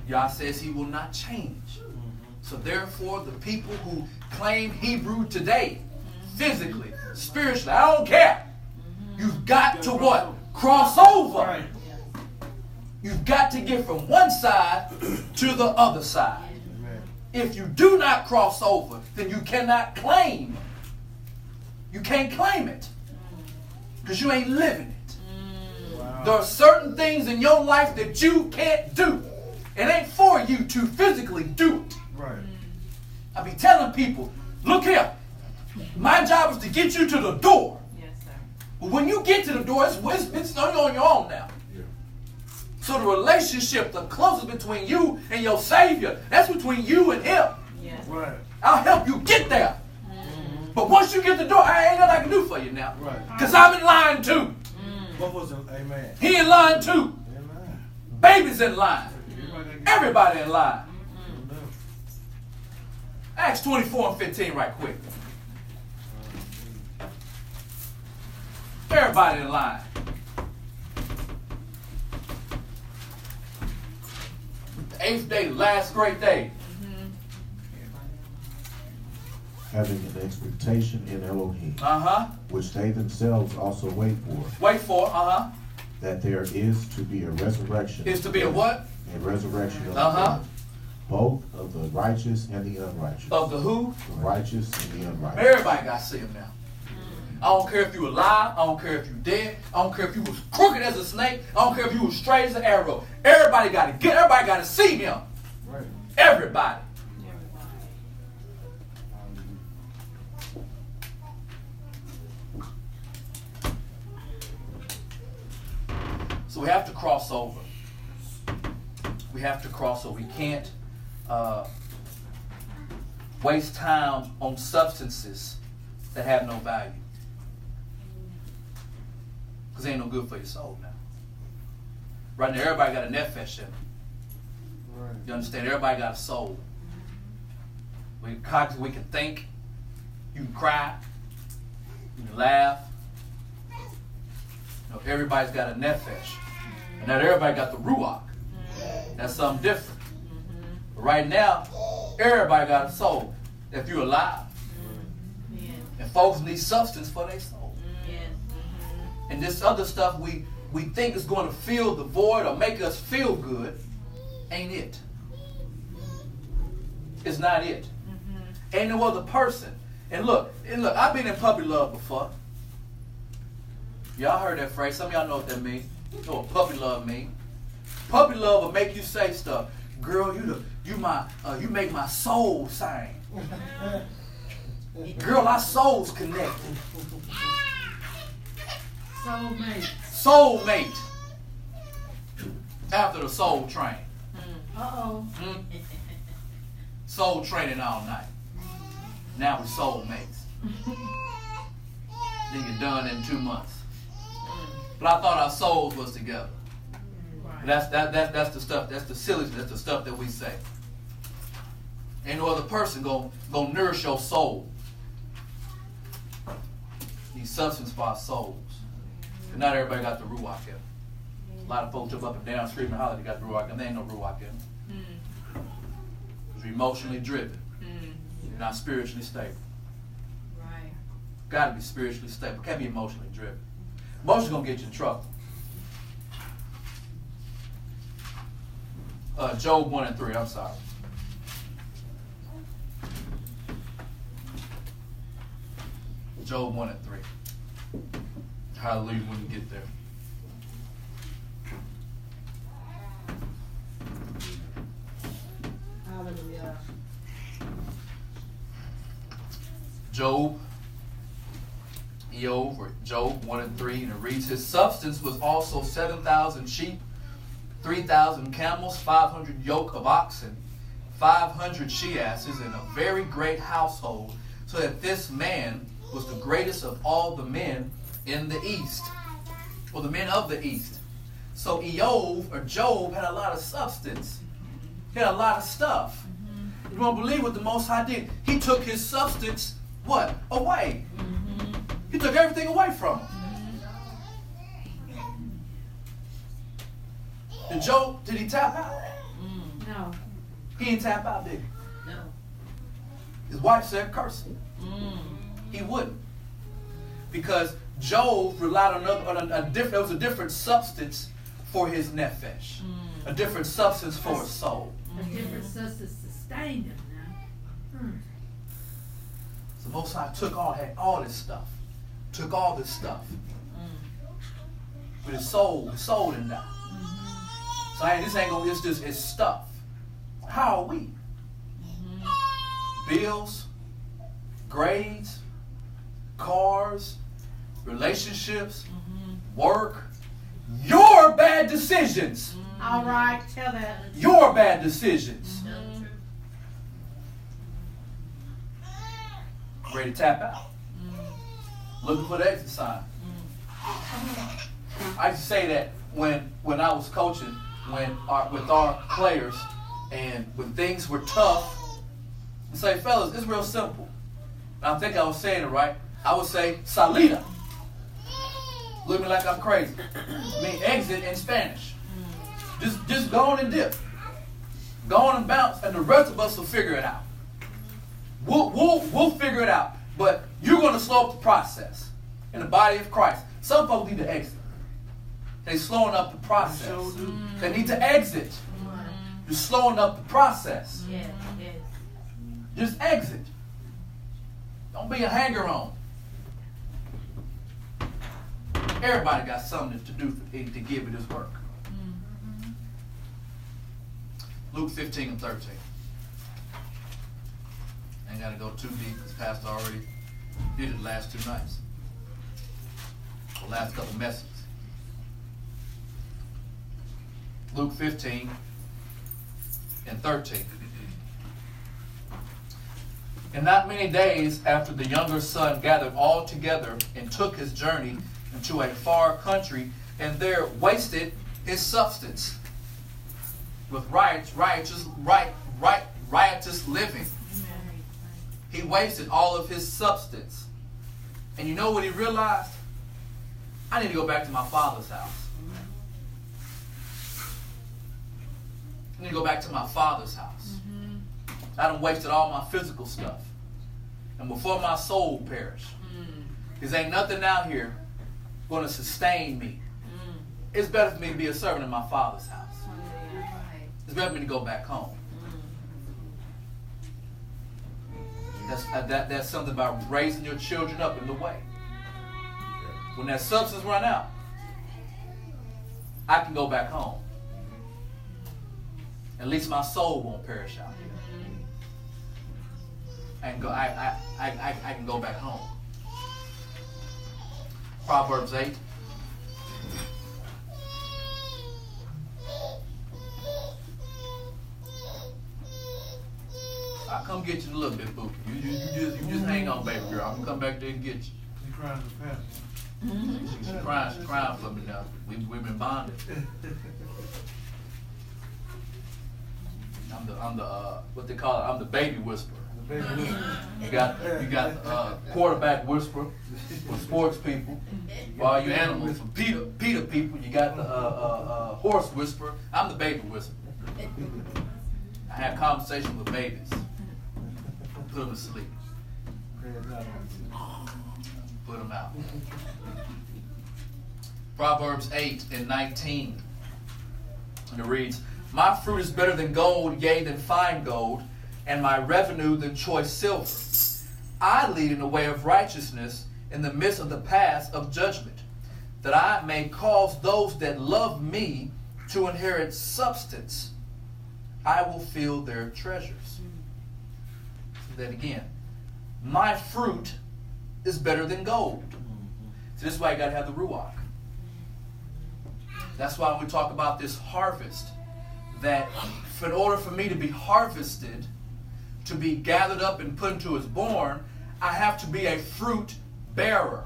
[SPEAKER 1] Yah says he will not change. So therefore, the people who claim Hebrew today, physically, spiritually, I don't care. You've got to what? Cross over.
[SPEAKER 3] Right.
[SPEAKER 1] You've got to get from one side to the other side.
[SPEAKER 3] Amen.
[SPEAKER 1] If you do not cross over, then you cannot claim. You can't claim it. Because you ain't living it.
[SPEAKER 3] Wow.
[SPEAKER 1] There are certain things in your life that you can't do. It ain't for you to physically do it.
[SPEAKER 3] Right.
[SPEAKER 1] I be telling people, look here. My job is to get you to the door.
[SPEAKER 5] Yes, sir.
[SPEAKER 1] But when you get to the door, it's on your own now.
[SPEAKER 3] Yeah.
[SPEAKER 1] So the relationship, the closest between you and your Savior, that's between you and Him.
[SPEAKER 5] Yes.
[SPEAKER 3] Right.
[SPEAKER 1] I'll help you get there. But once you get the door, I ain't nothing I can do for you now.
[SPEAKER 3] Right.
[SPEAKER 1] Because I'm in line too.
[SPEAKER 3] What was it? Amen.
[SPEAKER 1] He in line too.
[SPEAKER 3] Amen.
[SPEAKER 1] Baby's in line.
[SPEAKER 3] Everybody
[SPEAKER 1] Everybody in line.
[SPEAKER 3] Amen.
[SPEAKER 1] Acts 24 and 15 right quick. Everybody in line. The 8th day, last great day.
[SPEAKER 4] Having an expectation in Elohim,
[SPEAKER 1] Uh-huh.
[SPEAKER 4] which they themselves also wait for,
[SPEAKER 1] Wait for, uh-huh.
[SPEAKER 4] that there is to be a resurrection.
[SPEAKER 1] Is to be a what?
[SPEAKER 4] A resurrection of
[SPEAKER 1] Uh-huh.
[SPEAKER 4] the dead, both of the righteous and the unrighteous.
[SPEAKER 1] Of the who?
[SPEAKER 4] The righteous and the unrighteous.
[SPEAKER 1] Everybody got to see him now. I don't care if you alive. I don't care if you dead. I don't care if you was crooked as a snake. I don't care if you was straight as an arrow. Everybody got to see him.
[SPEAKER 3] Right.
[SPEAKER 1] Everybody. So we have to cross over. We have to cross over. We can't waste time on substances that have no value. Because they ain't no good for your soul now. Right now, everybody got a nefesh in them.
[SPEAKER 3] Right.
[SPEAKER 1] You understand? Everybody got a soul. We can think. You can cry. You can laugh. You know, everybody's got a nefesh. And not everybody got the ruach. That's something different. But right now, everybody got a soul. If you're alive. And folks need substance for their soul. And this other stuff we think is going to fill the void or make us feel good ain't it. It's not it. Ain't no other person. And look, I've been in puppy love before. Y'all heard that phrase. Some of y'all know what that means. You know what puppy love means. Puppy love will make you say stuff. Girl, you make my soul sing. Girl, our souls connected.
[SPEAKER 2] Soulmate.
[SPEAKER 1] Soulmate. After the soul train.
[SPEAKER 2] Uh-oh.
[SPEAKER 1] Soul training all night. Now we're soulmates. Then you're done in 2 months. But I thought our souls was together. That's the stuff. That's the silliness. That's the stuff that we say. Ain't no other person gonna nourish your soul. Need substance for our souls. And not everybody got the ruach in them. A lot of folks jump up and down screaming, holler, they got the ruach, and there ain't no ruach in them. You're emotionally driven. You're not spiritually stable.
[SPEAKER 5] Right.
[SPEAKER 1] Got to be spiritually stable. Can't be emotionally driven. Emotion's gonna get you in trouble. Job 1 and 3. I'm sorry. Job 1 and 3. Hallelujah when you get there.
[SPEAKER 2] Hallelujah.
[SPEAKER 1] Job 1 and 3, and it reads, his substance was also 7,000 sheep, 3,000 camels, 500 yoke of oxen, 500 she-asses, and a very great household, so that this man was the greatest of all the men in the east, or the men of the east. So Job had a lot of substance. He had a lot of stuff. You won't believe what the Most High did. He took his substance, what? Away. He took everything away from him. Did he tap out?
[SPEAKER 2] No.
[SPEAKER 1] He didn't tap out, did he?
[SPEAKER 5] No.
[SPEAKER 1] His wife said, curse him. He wouldn't. Because Job relied on a different. There was a different substance for his nefesh, a different substance for his soul.
[SPEAKER 2] A different substance sustained him now.
[SPEAKER 1] So Most High took all this stuff, took all this stuff, but his soul didn't die. So this ain't gonna. It's stuff. How are we? Bills, grades, cars, relationships, work, your bad decisions.
[SPEAKER 2] All right, tell that.
[SPEAKER 1] Your bad decisions. Ready to tap out. Looking for the exit sign. I used to say that when I was coaching, with our players, and when things were tough, I say, fellas, it's real simple. And I think I was saying it right. I would say, salida. Look at me like I'm crazy. I mean, exit in Spanish. Just go on and dip. Go on and bounce, and the rest of us will figure it out. We'll figure it out. But you're going to slow up the process in the body of Christ. Some folks need to exit. They're slowing up the process. They need to exit. You're slowing up the process.
[SPEAKER 2] Yes.
[SPEAKER 1] Just exit. Don't be a hanger-on. Everybody got something to do to give it his work. Luke 15 and 13. Ain't got to go too deep because Pastor already did it the last 2 nights. The last couple messages. Luke 15 and 13. And not many days after the younger son gathered all together and took his journey into a far country, and there wasted his substance with riotous living. He wasted all of his substance. And you know what he realized? I need to go back to my father's house. I need to go back to my father's house. I done wasted all my physical stuff. And before my soul perish, because ain't nothing out here going to sustain me. It's better for me to be a servant in my father's house. It's better for me to go back home. That's something about raising your children up in the way. When that substance run out, I can go back home. At least my soul won't perish out here. I can go back home. Proverbs 8. I'll come get you in a little bit, Boo. You just hang on, baby girl. I'm gonna come back there and get you.
[SPEAKER 3] You crying for Pastor?
[SPEAKER 1] She's crying for me now. We've been bonded. I'm the what they call it. I'm the baby whisperer.
[SPEAKER 3] The baby whisperer.
[SPEAKER 1] You got quarterback whisperer for sports people. For all you animals, for Peter people, you got the horse whisperer. I'm the baby whisperer. I have conversations with babies. Put them to sleep. Put them out. Proverbs 8 and 19. And it reads, my fruit is better than gold, yea, than fine gold, and my revenue than choice silver. I lead in the way of righteousness in the midst of the paths of judgment, that I may cause those that love me to inherit substance. I will fill their treasures. Say that again. My fruit is better than gold. So this is why you got to have the Ruach. That's why when we talk about this harvest, that in order for me to be harvested, to be gathered up and put into his barn, I have to be a fruit bearer.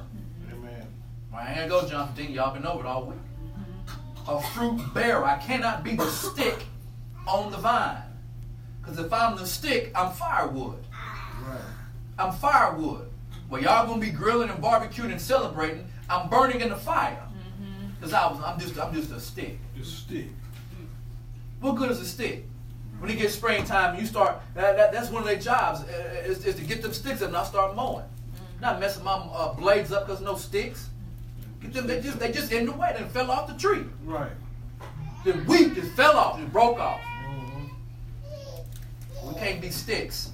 [SPEAKER 3] Amen.
[SPEAKER 1] Right, here goes John 15. Y'all been over it all week. A fruit bearer. I cannot be the stick on the vine. Because if I'm the stick, I'm firewood.
[SPEAKER 3] Right.
[SPEAKER 1] I'm firewood. Well, y'all gonna be grilling and barbecuing and celebrating. I'm burning in the fire. Because I'm just a stick.
[SPEAKER 3] Just a stick.
[SPEAKER 1] What good is a stick? When it gets springtime and you start, that's one of their jobs, is to get them sticks up and I'll start mowing. Not messing my blades up because no sticks. They just in the way. They fell off the tree.
[SPEAKER 3] Right.
[SPEAKER 1] The wheat just fell off, just broke off. We can't be sticks.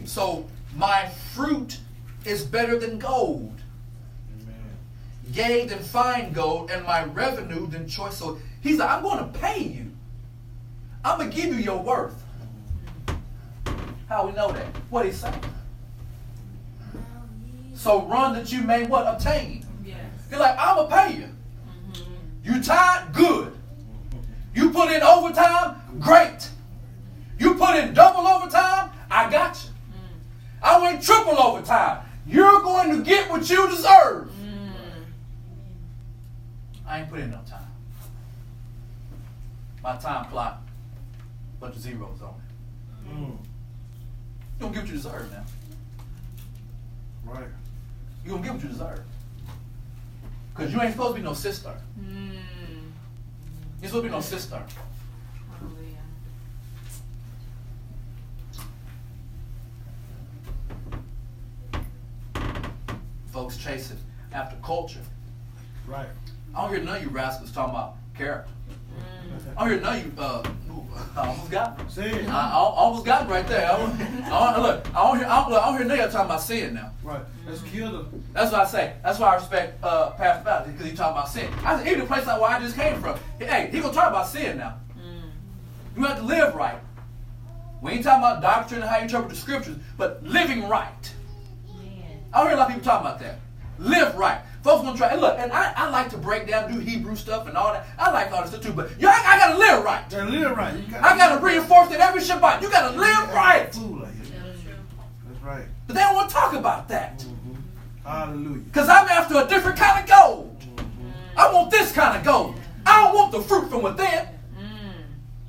[SPEAKER 1] So my fruit is better than gold. Yea, than fine gold, and my revenue than choice. So he's like, I'm going to pay you. I'm going to give you your worth. How we know that? What he saying? So run that you may what? Obtain.
[SPEAKER 2] Yes.
[SPEAKER 1] He's like, I'm going to pay you. You tired? Good. You put in overtime? Great. You put in double overtime? I got you. I went triple overtime. You're going to get what you deserve. I ain't put in no time. My time clock, bunch of zeros on it. You don't get what you deserve now.
[SPEAKER 3] Right.
[SPEAKER 1] You don't get what you deserve. Because you ain't supposed to be no sister. You're supposed to be no sister. Folks chasing after culture.
[SPEAKER 3] Right.
[SPEAKER 1] I don't hear none of you rascals talking about character. I don't hear none of you. I almost got me.
[SPEAKER 3] Say it.
[SPEAKER 1] I almost got me right there. I don't hear none of you talking about sin now.
[SPEAKER 3] Right. Let's kill them.
[SPEAKER 1] That's what I say. That's why I respect Pastor Baptist, because he talking about sin. I said, even the place like where I just came from. Hey, he gonna talk about sin now. You have to live right. We ain't talking about doctrine and how you interpret the scriptures, but living right. I don't hear a lot of people talking about that. Live right. Folks gonna try. And look, and I like to break down, do Hebrew stuff and all that. I like all this stuff too, but I gotta live right.
[SPEAKER 3] You gotta live right.
[SPEAKER 1] I gotta reinforce that every Shabbat. You gotta live right.
[SPEAKER 3] That's right.
[SPEAKER 1] But they don't want to talk about that.
[SPEAKER 3] Hallelujah.
[SPEAKER 1] Because I'm after a different kind of gold. I want this kind of gold. I don't want the fruit from within.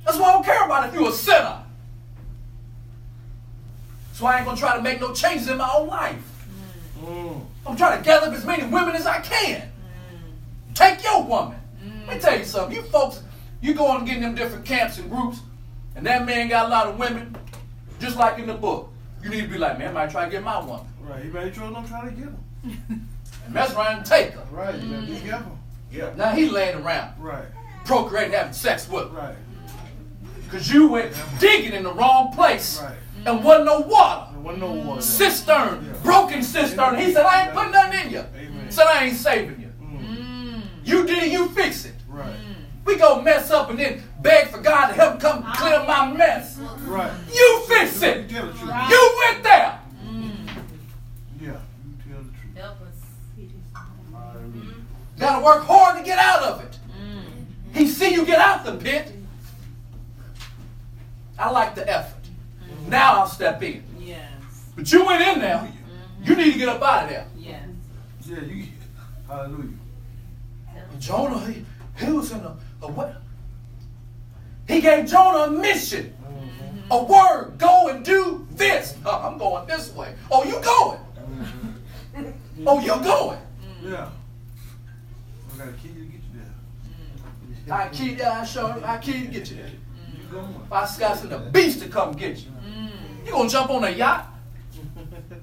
[SPEAKER 1] That's why I don't care about if you're a sinner. That's why I ain't gonna try to make no changes in my own life. I'm trying to gather up as many women as I can. Take your woman. Let me tell you something. You folks, you go and get in them different camps and groups, and that man got a lot of women, just like in the book. You need to be like, man, I might try to get my woman.
[SPEAKER 3] Right. You better sure don't try to get them.
[SPEAKER 1] And mess around and take her.
[SPEAKER 3] Right. You gotta be careful.
[SPEAKER 1] Yeah. Now he laying around.
[SPEAKER 3] Right.
[SPEAKER 1] Procreating, having sex with her.
[SPEAKER 3] Right.
[SPEAKER 1] Because you went digging in the wrong place.
[SPEAKER 3] Right.
[SPEAKER 1] And wasn't no water.
[SPEAKER 3] There wasn't no water.
[SPEAKER 1] Cistern.
[SPEAKER 3] Yeah.
[SPEAKER 1] Broken cistern. He said, I ain't putting nothing in you.
[SPEAKER 3] Amen.
[SPEAKER 1] Said, I ain't saving you. You did it, you fix it.
[SPEAKER 3] Right.
[SPEAKER 1] We go mess up and then beg for God to help come clear my mess.
[SPEAKER 3] Right.
[SPEAKER 1] You fix it.
[SPEAKER 3] You tell the truth.
[SPEAKER 1] You went there.
[SPEAKER 3] Yeah. You tell the truth.
[SPEAKER 6] Help us.
[SPEAKER 3] Hallelujah.
[SPEAKER 1] Got to work hard to get out of it. He see you get out the pit. I like the effort. Now I'll step in.
[SPEAKER 5] Yes.
[SPEAKER 1] But you went in there. You need to get up out of there.
[SPEAKER 5] Yes.
[SPEAKER 3] Yeah. You. Hallelujah.
[SPEAKER 1] And Jonah, he was in a what? He gave Jonah a mission. A word. Go and do this. I'm going this way. Oh, you going. Oh, you going.
[SPEAKER 3] Yeah. I got a key to get you there.
[SPEAKER 1] I key to get you there.
[SPEAKER 3] You going.
[SPEAKER 1] If I send a beast to come get you. You gonna jump on a yacht?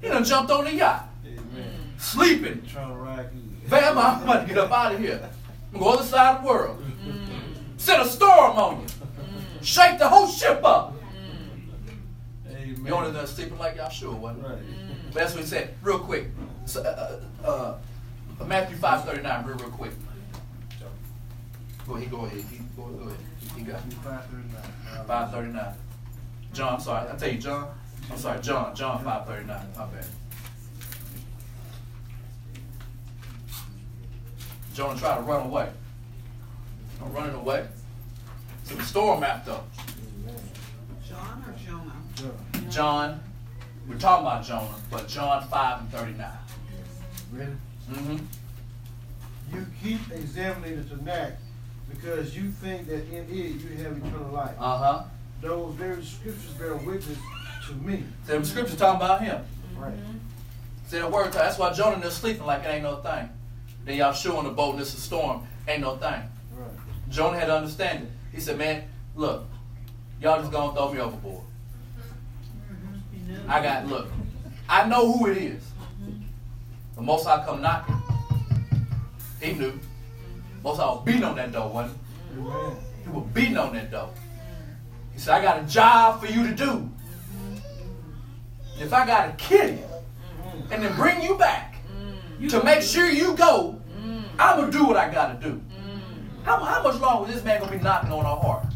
[SPEAKER 1] He done jumped on the yacht.
[SPEAKER 3] Amen.
[SPEAKER 1] Sleeping.
[SPEAKER 3] Trying to ride you.
[SPEAKER 1] Fam, I'm about to get up out of here. I'm going to the other side of the world. Send a storm on you. Shake the whole ship up.
[SPEAKER 3] Amen.
[SPEAKER 1] You only done sleeping like y'all sure, wasn't it?
[SPEAKER 3] Right.
[SPEAKER 1] But that's what he said. Real quick. So, Matthew 5:39, real quick. Go ahead. Go ahead. He got it. 5:39. John, I'm sorry. I tell you, John. I'm sorry, John 5:39. My bad. Jonah tried to run away. I'm running away. So the storm mapped up.
[SPEAKER 2] John or Jonah?
[SPEAKER 1] John, we're talking about Jonah, but John 5:39.
[SPEAKER 3] Ready?
[SPEAKER 1] Mm-hmm.
[SPEAKER 3] You keep examining the Tanakh because you think that in it you have eternal life.
[SPEAKER 1] Uh-huh.
[SPEAKER 3] Those very scriptures bear witness to me.
[SPEAKER 1] So the scripture talking about him.
[SPEAKER 3] Right.
[SPEAKER 1] See that word, that's why Jonah is sleeping like it ain't no thing. Then y'all sure on the boat and it's a storm, ain't no thing.
[SPEAKER 3] Right.
[SPEAKER 1] Jonah had to understand it. He said, man, look, y'all just gonna throw me overboard. I know who it is. The Most High come knocking. He knew. Most of was beating on that door, wasn't he? He was beating on that door. He said, I got a job for you to do. If I got to kill you and then bring you back to make sure you go, I'm going to do what I got to do. How much longer is this man going to be knocking on our heart?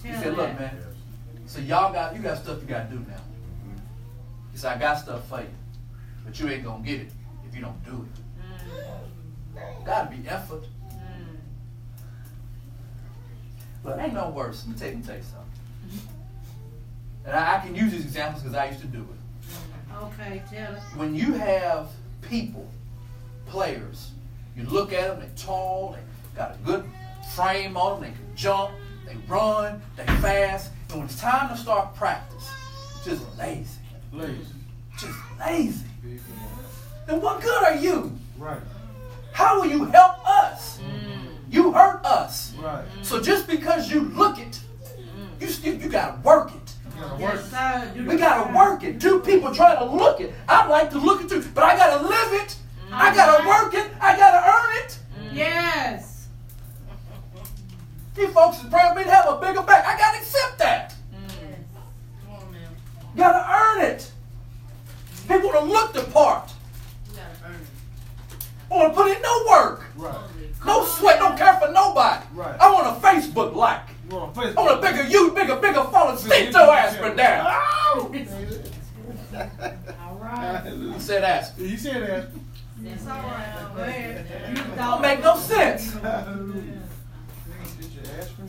[SPEAKER 1] He said, look, man, so you got stuff you got to do now. He said, I got stuff for you, but you ain't going to get it if you don't do it. Got to be effort. But ain't no worse. Let me tell you something. And I can use these examples because I used to do it.
[SPEAKER 2] Okay, tell it.
[SPEAKER 1] When you have people, players, you look at them, they're tall, they got a good frame on them, they can jump, they run, they fast, and when it's time to start practice, just lazy. Just lazy. Then what good are you?
[SPEAKER 3] Right.
[SPEAKER 1] How will you help us? You hurt us.
[SPEAKER 3] Right.
[SPEAKER 1] So just because you look it, you gotta work it.
[SPEAKER 2] Yes, sir.
[SPEAKER 1] We gotta work it. Two people try to look it. I like to look it too, but I gotta live it. I gotta work it. I gotta earn it.
[SPEAKER 2] Yes.
[SPEAKER 1] You folks is praying me to have a bigger back. I gotta accept that.
[SPEAKER 2] Come on now.
[SPEAKER 1] Gotta earn it. People wanna look the part.
[SPEAKER 2] You gotta earn it.
[SPEAKER 1] Wanna put in no work.
[SPEAKER 3] Right.
[SPEAKER 1] No sweat, don't care for nobody.
[SPEAKER 3] Right.
[SPEAKER 1] I want a Facebook like.
[SPEAKER 3] You on Facebook?
[SPEAKER 1] I want a bigger phone. Stick your aspirin down.
[SPEAKER 2] All right.
[SPEAKER 1] He said aspirin.
[SPEAKER 3] You said that.
[SPEAKER 2] It's all right. Go ahead.
[SPEAKER 1] Don't make no sense.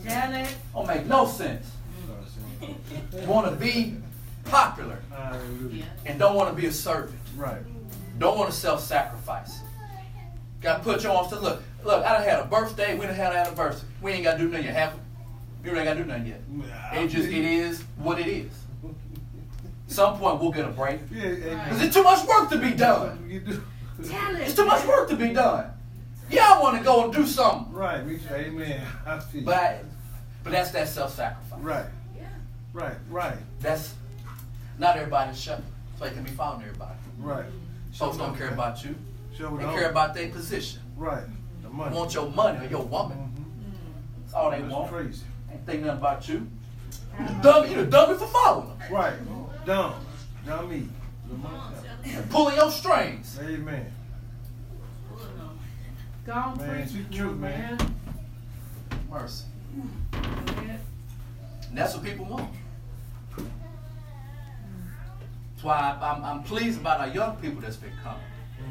[SPEAKER 2] Tell it.
[SPEAKER 1] Don't make no sense. You want to be popular and don't want to be a servant.
[SPEAKER 3] Right.
[SPEAKER 1] Don't want to self-sacrifice. Got to put your arms to look. I done had a birthday. We done had an anniversary. We ain't got to do nothing yet, have we? You ain't got to do nothing yet. It is what it is. Some point we'll get a break. Because it's too much work to be done.
[SPEAKER 2] Tell it.
[SPEAKER 1] It's too much work to be done. Y'all want to go and do something.
[SPEAKER 3] Right. Amen. I feel you.
[SPEAKER 1] But that's that self-sacrifice.
[SPEAKER 3] Right. Right.
[SPEAKER 1] That's not everybody's shepherd. So it can be found in everybody.
[SPEAKER 3] Right.
[SPEAKER 1] Folks don't care about you.
[SPEAKER 3] Sure
[SPEAKER 1] They
[SPEAKER 3] don't.
[SPEAKER 1] care about their position.
[SPEAKER 3] Right. The
[SPEAKER 1] They
[SPEAKER 3] money.
[SPEAKER 1] want your money or your woman. That's all they
[SPEAKER 3] That's
[SPEAKER 1] want.
[SPEAKER 3] crazy.
[SPEAKER 1] Ain't think nothing about you. You the dummy for following them.
[SPEAKER 3] Right. Dumb. Dummy.
[SPEAKER 1] And pulling your strings.
[SPEAKER 3] Amen.
[SPEAKER 2] Go on,
[SPEAKER 3] Man,
[SPEAKER 2] preach,
[SPEAKER 3] speak truth, man.
[SPEAKER 1] Mercy.
[SPEAKER 2] Go ahead.
[SPEAKER 1] And that's what people want. That's why I'm pleased about our young people that's been coming.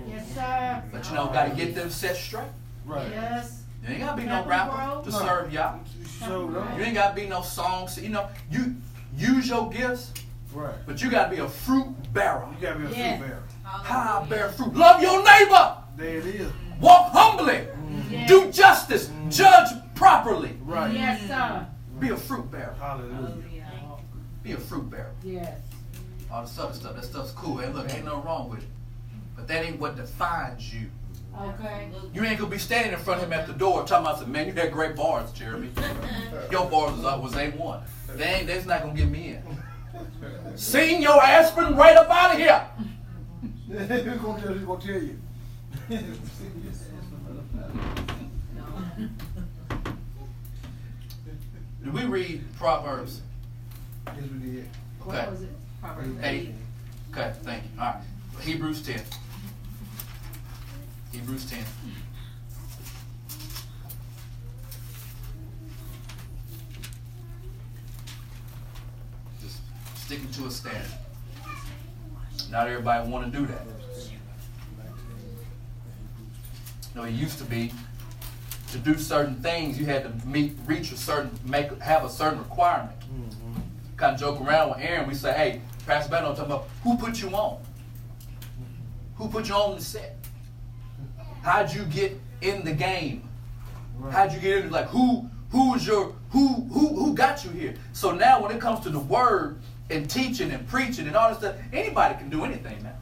[SPEAKER 2] Yes, sir.
[SPEAKER 1] But got to get them set straight.
[SPEAKER 3] Right.
[SPEAKER 2] Yes.
[SPEAKER 1] You ain't got to be no rapper to serve y'all.
[SPEAKER 3] So don't.
[SPEAKER 1] You ain't got to be no song. You use your gifts,
[SPEAKER 3] Right.
[SPEAKER 1] but you got to be a fruit bearer.
[SPEAKER 3] You gotta be a fruit bearer.
[SPEAKER 1] How I bear fruit. Love your neighbor.
[SPEAKER 3] There it is.
[SPEAKER 1] Walk humbly.
[SPEAKER 2] Yes.
[SPEAKER 1] Do justice. Judge properly.
[SPEAKER 3] Right.
[SPEAKER 2] Yes, sir.
[SPEAKER 1] Be a fruit bearer.
[SPEAKER 3] Hallelujah.
[SPEAKER 1] Be a fruit bearer.
[SPEAKER 2] Yes.
[SPEAKER 1] All this other stuff, that stuff's cool. Hey, look, ain't nothing wrong with it. But that ain't what defines you.
[SPEAKER 2] Okay.
[SPEAKER 1] You ain't gonna be standing in front of him at the door talking about, man, you had great bars, Jeremy. Your bars was A1. That's not gonna get me in. Sing your aspirin right up out of here.
[SPEAKER 3] Who's gonna tell you?
[SPEAKER 1] Do we read Proverbs?
[SPEAKER 3] Yes, we did.
[SPEAKER 1] Okay.
[SPEAKER 2] What was it?
[SPEAKER 5] Proverbs
[SPEAKER 1] 8. Okay, thank you. All right. Hebrews 10. Hebrews 10. Just sticking to a standard. Not everybody want to do that. It used to be to do certain things you had to have a certain requirement. Kind of joke around with Aaron. We say, hey, Pastor Bannon, I'm talking about who put you on? Who put you on the set? How'd you get in the game? How'd you get in? Like who got you here? So now when it comes to the word and teaching and preaching and all this stuff, anybody can do anything now.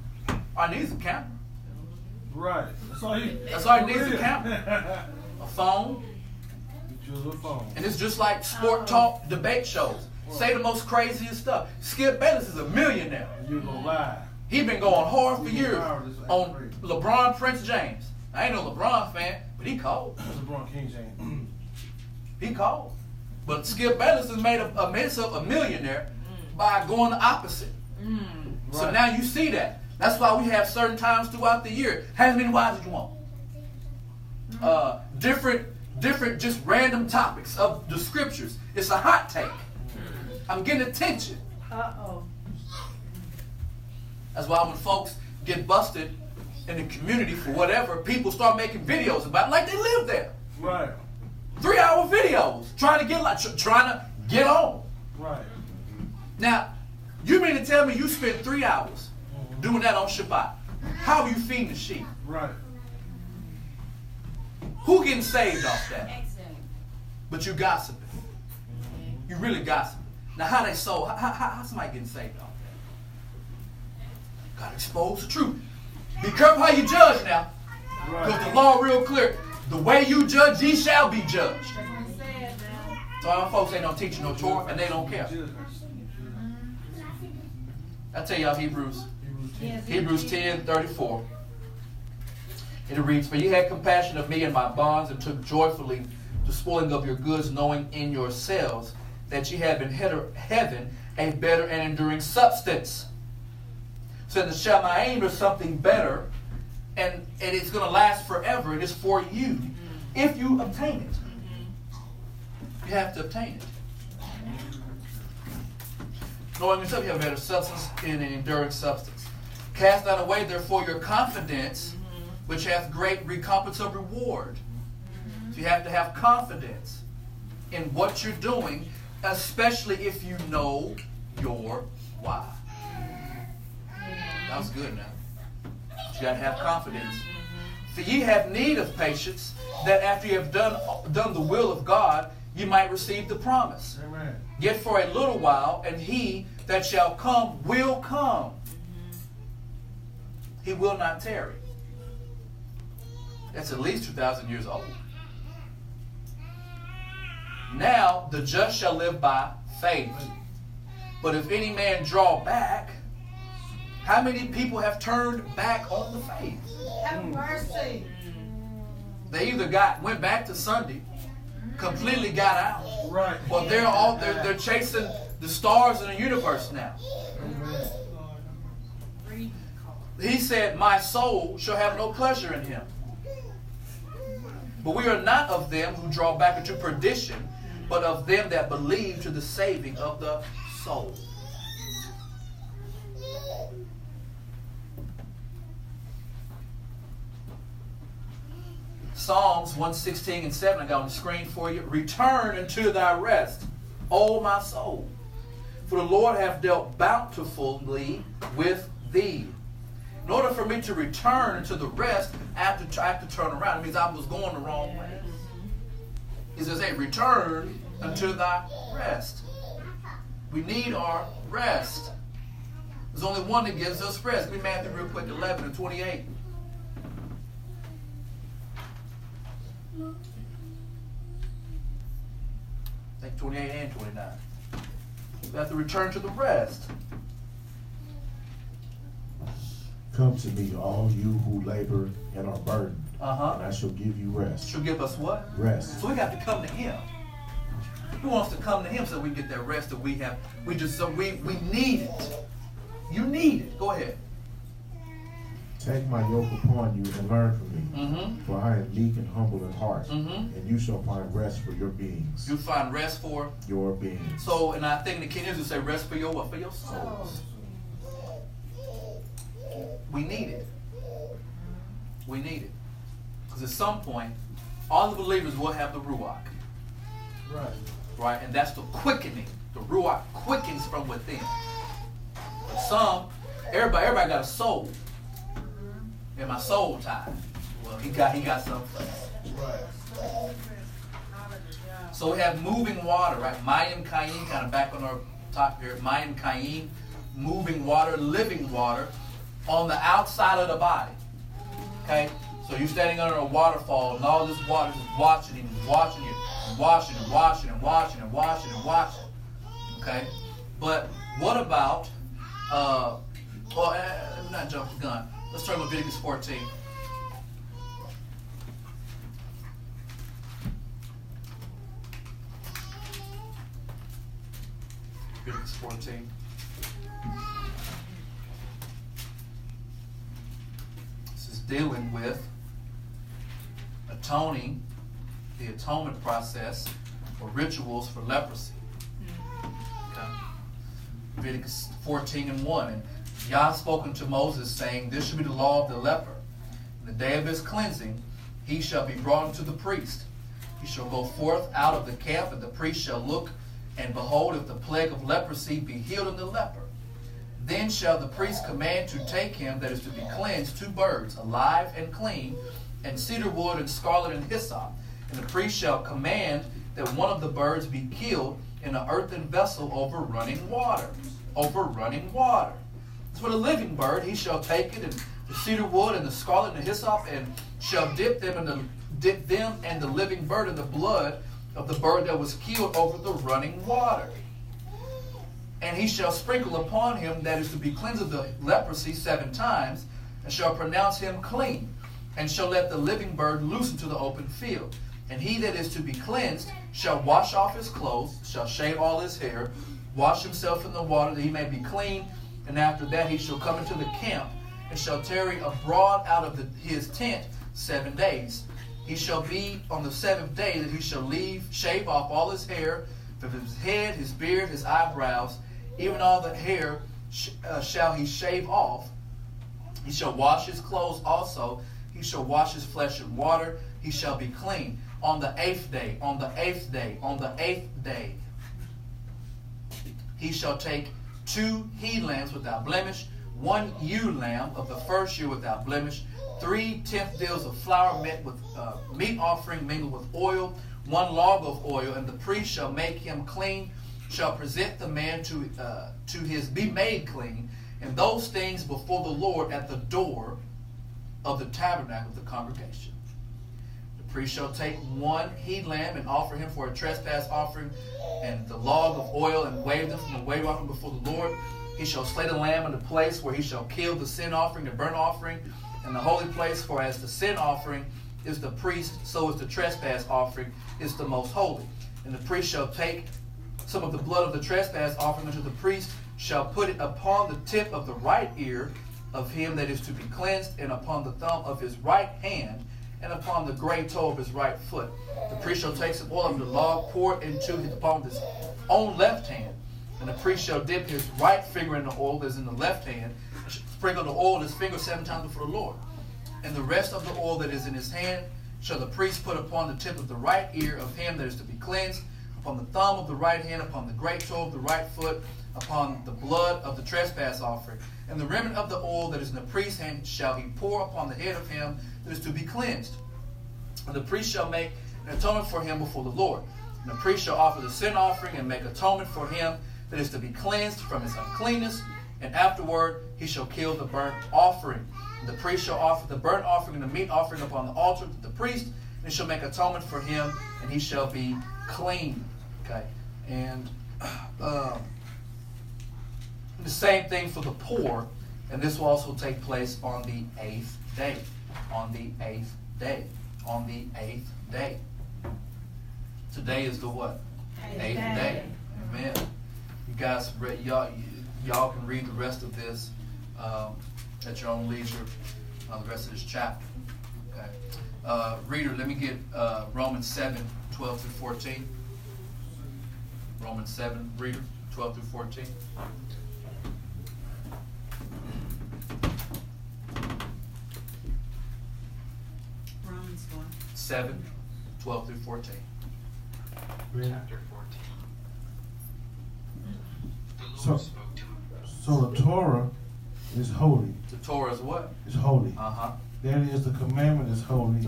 [SPEAKER 1] All I need is a camera.
[SPEAKER 3] Right. That's all you
[SPEAKER 1] need is a camera. A phone.
[SPEAKER 3] Get you a little phone.
[SPEAKER 1] And it's just like sport talk debate shows. Say the most craziest stuff. Skip Bayless is a millionaire.
[SPEAKER 3] You go live.
[SPEAKER 1] He been going hard for years on LeBron Prince James. I ain't no LeBron fan, but he cold.
[SPEAKER 3] LeBron King James.
[SPEAKER 1] He cold. But Skip Bayless has made himself a millionaire by going the opposite. So now you see that. That's why we have certain times throughout the year. How many wives do you want? Different just random topics of the scriptures. It's a hot take. I'm getting attention.
[SPEAKER 2] Uh-oh.
[SPEAKER 1] That's why when folks get busted in the community for whatever, people start making videos about it like they live there.
[SPEAKER 3] Right.
[SPEAKER 1] 3-hour videos trying to get on.
[SPEAKER 3] Right.
[SPEAKER 1] Now, you mean to tell me you spent 3 hours doing that on Shabbat? How are you feeding the sheep?
[SPEAKER 3] Right.
[SPEAKER 1] Who getting saved off that? But you gossiping. You really gossiping. Now, how they sold? How somebody getting saved off that? Gotta expose the truth. Be careful how you judge now, because the law real clear. The way you judge, ye shall be judged. So our folks ain't no teaching no Torah, and they don't care. I tell y'all Hebrews 10:34. It reads, "For ye had compassion of me and my bonds, and took joyfully the spoiling of your goods, knowing in yourselves that ye had been heaven a better and enduring substance." So the Shamayim is something better, and it's going to last forever. It is for you if you obtain it. You have to obtain it. Knowing yourself, you have a better substance in an enduring substance. Cast not away, therefore, your confidence, which hath great recompense of reward. So you have to have confidence in what you're doing, especially if you know your why. That was good now. But you got to have confidence. For ye have need of patience, that after you have done the will of God, you might receive the promise.
[SPEAKER 3] Amen.
[SPEAKER 1] Yet for a little while, and he that shall come will come. He will not tarry. That's at least 2,000 years old. Now the just shall live by faith. But if any man draw back, how many people have turned back on the faith?
[SPEAKER 2] Have mercy.
[SPEAKER 1] They either went back to Sunday, completely got out,
[SPEAKER 3] Right.
[SPEAKER 1] or they're chasing the stars in the universe now. He said, "My soul shall have no pleasure in him." But we are not of them who draw back into perdition, but of them that believe to the saving of the soul. Psalms 116:7, I got on the screen for you. "Return unto thy rest, O my soul, for the Lord hath dealt bountifully with thee." In order for me to return into the rest, I have to turn around. It means I was going the wrong way. He says, hey, return unto thy rest. We need our rest. There's only one that gives us rest. Give me Matthew real quick, 11:28. I think 28 and 29. We have to return to the rest.
[SPEAKER 4] Come to me, all you who labor and are burdened,
[SPEAKER 1] and
[SPEAKER 4] I shall give you rest.
[SPEAKER 1] She'll give us what?
[SPEAKER 4] Rest.
[SPEAKER 1] So we have to come to Him. He wants to come to Him so we can get that rest that we have. We need it. You need it. Go ahead.
[SPEAKER 4] Take my yoke upon you and learn from me, for I am meek and humble in heart, and you shall find rest for your beings.
[SPEAKER 1] You find rest for
[SPEAKER 4] your beings.
[SPEAKER 1] So, and I think the King James will say rest for your what? For your souls. We need it. We need it. Because at some point, all the believers will have the Ruach.
[SPEAKER 3] Right.
[SPEAKER 1] Right? And that's the quickening. The Ruach quickens from within. But everybody got a soul. And my soul tied. Well, he got something for us.
[SPEAKER 3] Right.
[SPEAKER 1] So we have moving water, right? Mayim Kayim, kind of back on our top here. Mayim Kayim, moving water, living water on the outside of the body. Okay? So you're standing under a waterfall and all this water is watching you and watching you and washing and washing and washing and washing and washing. Okay? But what about Well, let me not jump the gun. Let's turn to Leviticus 14. Leviticus 14. This is dealing with atoning, the atonement process or rituals for leprosy. Okay. Leviticus 14:1. And Yah spoken to Moses, saying, This shall be the law of the leper. In the day of his cleansing, he shall be brought unto the priest. He shall go forth out of the camp, and the priest shall look, and behold, if the plague of leprosy be healed in the leper. Then shall the priest command to take him that is to be cleansed 2 birds, alive and clean, and cedar wood and scarlet and hyssop. And the priest shall command that one of the birds be killed in an earthen vessel over running water. Over running water. As for the living bird, he shall take it, and the cedar wood and the scarlet and the hyssop, and shall dip them and the living bird in the blood of the bird that was killed over the running water. And he shall sprinkle upon him that is to be cleansed of the leprosy 7 times, and shall pronounce him clean, and shall let the living bird loose into the open field. And he that is to be cleansed shall wash off his clothes, shall shave all his hair, wash himself in the water that he may be clean, and after that he shall come into the camp, and shall tarry abroad out of his tent 7 days. He shall be on the 7th day that he shall shave off all his hair, from his head, his beard, his eyebrows, even all the hair shall he shave off. He shall wash his clothes also. He shall wash his flesh in water. He shall be clean. On the 8th day, on the 8th day, on the 8th day, he shall take 2 he lambs without blemish, 1 ewe lamb of the first year without blemish, 3 tenth deals of flour met with meat offering mingled with oil, 1 log of oil, and the priest shall make him clean, shall present the man to his be made clean, and those things before the Lord at the door of the tabernacle of the congregation. The priest shall take 1 he lamb and offer him for a trespass offering, and the log of oil, and wave them from the wave offering before the Lord. He shall slay the lamb in the place where he shall kill the sin offering, the burnt offering, and the holy place. For as the sin offering is the priest, so is the trespass offering is the most holy. And the priest shall take some of the blood of the trespass offering unto the priest, shall put it upon the tip of the right ear of him that is to be cleansed, and upon the thumb of his right hand, and upon the great toe of his right foot. The priest shall take some oil of the log, pour it into the palm of his own left hand, and the priest shall dip his right finger in the oil that is in the left hand, and sprinkle the oil in his finger 7 times before the Lord. And the rest of the oil that is in his hand shall the priest put upon the tip of the right ear of him that is to be cleansed, upon the thumb of the right hand, upon the great toe of the right foot, upon the blood of the trespass offering. And the remnant of the oil that is in the priest's hand shall he pour upon the head of him that is to be cleansed. And the priest shall make an atonement for him before the Lord. And the priest shall offer the sin offering and make atonement for him that is to be cleansed from his uncleanness. And afterward he shall kill the burnt offering. And the priest shall offer the burnt offering and the meat offering upon the altar to the priest, and he shall make atonement for him, and he shall be clean. Okay, and the same thing for the poor, and this will also take place on the 8th day. On the 8th day. On the 8th day. Today is the what? 8th day. Amen. You guys, y'all can read the rest of this at your own leisure, the rest of this chapter. Okay. Reader, let me get Romans 7, 12 through 14. Romans 7, reader, 12 through 14.
[SPEAKER 5] Romans 1.
[SPEAKER 1] 7, 12 through 14.
[SPEAKER 7] Chapter 14.
[SPEAKER 3] So the Torah is holy.
[SPEAKER 1] The Torah is what?
[SPEAKER 3] It's holy.
[SPEAKER 1] Uh-huh.
[SPEAKER 3] That is, the commandment is holy,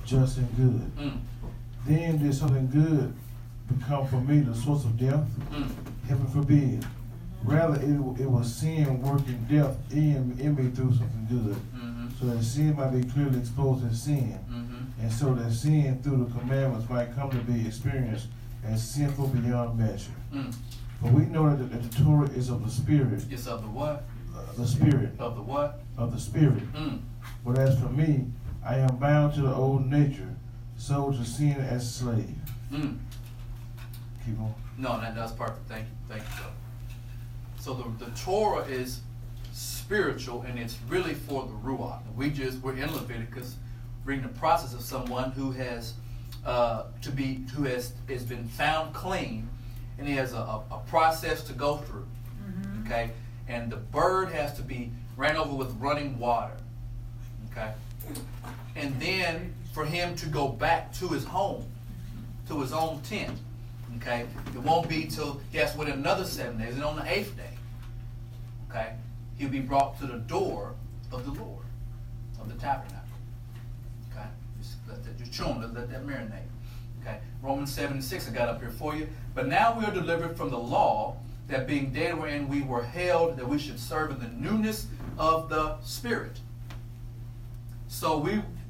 [SPEAKER 3] just and good.
[SPEAKER 1] Mm.
[SPEAKER 3] Then did something good become for me the source of death? Heaven forbid. Rather, it was sin working death in me through something good, so that sin might be clearly exposed as sin, and so that sin through the commandments might come to be experienced as sinful beyond measure. For we know that the Torah is of the Spirit.
[SPEAKER 1] It's of the what?
[SPEAKER 3] the spirit.
[SPEAKER 1] Of the what?
[SPEAKER 3] Of the spirit.
[SPEAKER 1] Mm.
[SPEAKER 3] But as for me, I am bound to the old nature, sold to sin as a slave.
[SPEAKER 1] Mm.
[SPEAKER 3] Keep on.
[SPEAKER 1] No, that's perfect. Thank you. Thank you, brother. So the Torah is spiritual, and it's really for the Ruach. We're in Leviticus, we're in the process of someone who has has been found clean, and he has a process to go through. Mm-hmm. Okay, and the bird has to be ran over with running water. Okay, and then for him to go back to his home, to his own tent. Okay, it won't be till he has to wait another 7 days, and on the 8th day, okay, he'll be brought to the door of the Lord, of the tabernacle. Okay, just chew on, let that marinate. Okay, Romans 7:6 I got up here for you. But now we are delivered from the law, that being dead wherein we were held, that we should serve in the newness of the Spirit. So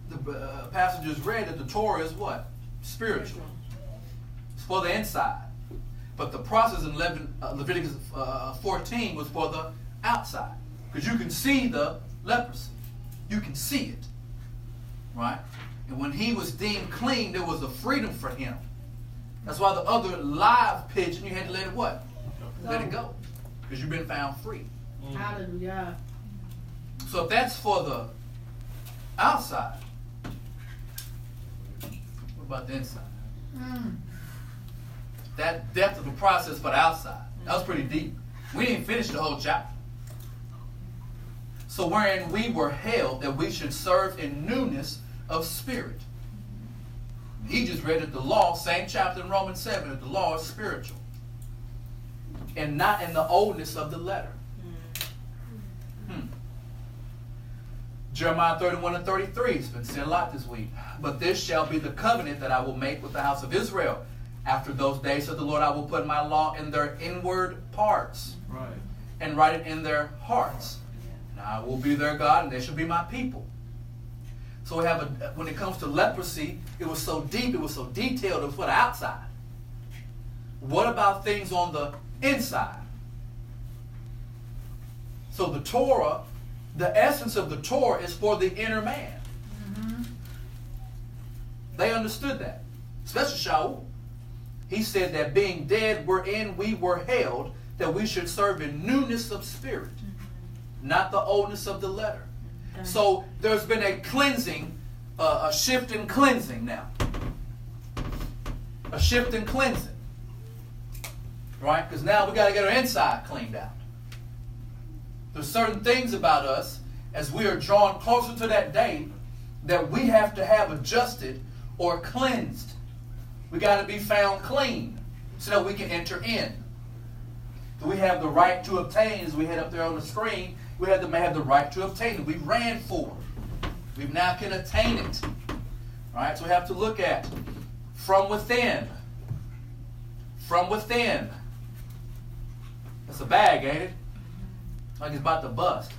[SPEAKER 1] the passage just read that the Torah is what? Spiritual. It's for the inside. But the process in Leviticus 14 was for the outside. Because you can see the leprosy. You can see it. Right? And when he was deemed clean, there was a freedom for him. That's why the other live pigeon, you had to let it what? Let it go. Because you've been found free.
[SPEAKER 2] Hallelujah.
[SPEAKER 1] So if that's for the outside, what about the inside? That depth of the process for the outside. That was pretty deep. We didn't finish the whole chapter. So wherein we were held, that we should serve in newness of spirit. He just read that the law, same chapter in Romans 7, that the law is spiritual. And not in the oldness of the letter. Jeremiah 31:33. It's been said a lot this week. But this shall be the covenant that I will make with the house of Israel. After those days, said the Lord, I will put my law in their inward parts. Right. And write it in their hearts. And I will be their God, and they shall be my people. So we have when it comes to leprosy, it was so deep, it was so detailed, it was for the outside. What about things on the inside? So the Torah, the essence of the Torah is for the inner man. Mm-hmm. They understood that. Especially Shaul. He said that being dead wherein we were held, that we should serve in newness of spirit, not the oldness of the letter. Okay. So there's been a cleansing, a shift in cleansing now. A shift in cleansing. Right? Because now we got to get our inside cleaned out. There's certain things about us as we are drawn closer to that day that we have to have adjusted or cleansed. We got to be found clean so that we can enter in. Do we have the right to obtain, as we had up there on the screen, we have the right to obtain it. We ran for it. We now can attain it. All right, so we have to look at from within. From within. That's a bag, ain't it? Like it's about to bust.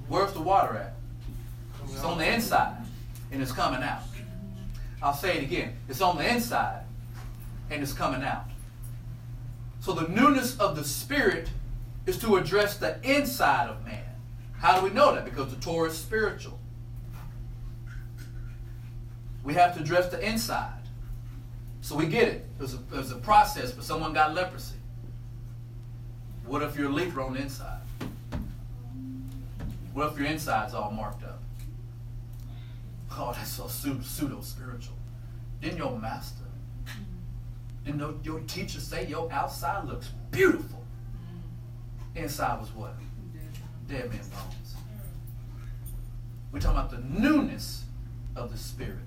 [SPEAKER 1] Where's the water at? It's on the inside, and it's coming out. I'll say it again. It's on the inside, and it's coming out. So the newness of the Spirit is to address the inside of man. How do we know that? Because the Torah is spiritual. We have to address the inside. So we get it. There's a process, but someone got leprosy. What if you're a leper on the inside? What if your inside's all marked up? Oh, that's so pseudo-spiritual. Didn't your master, didn't your teacher say your outside looks beautiful? Inside was what? Dead man bones. We're talking about the newness of the Spirit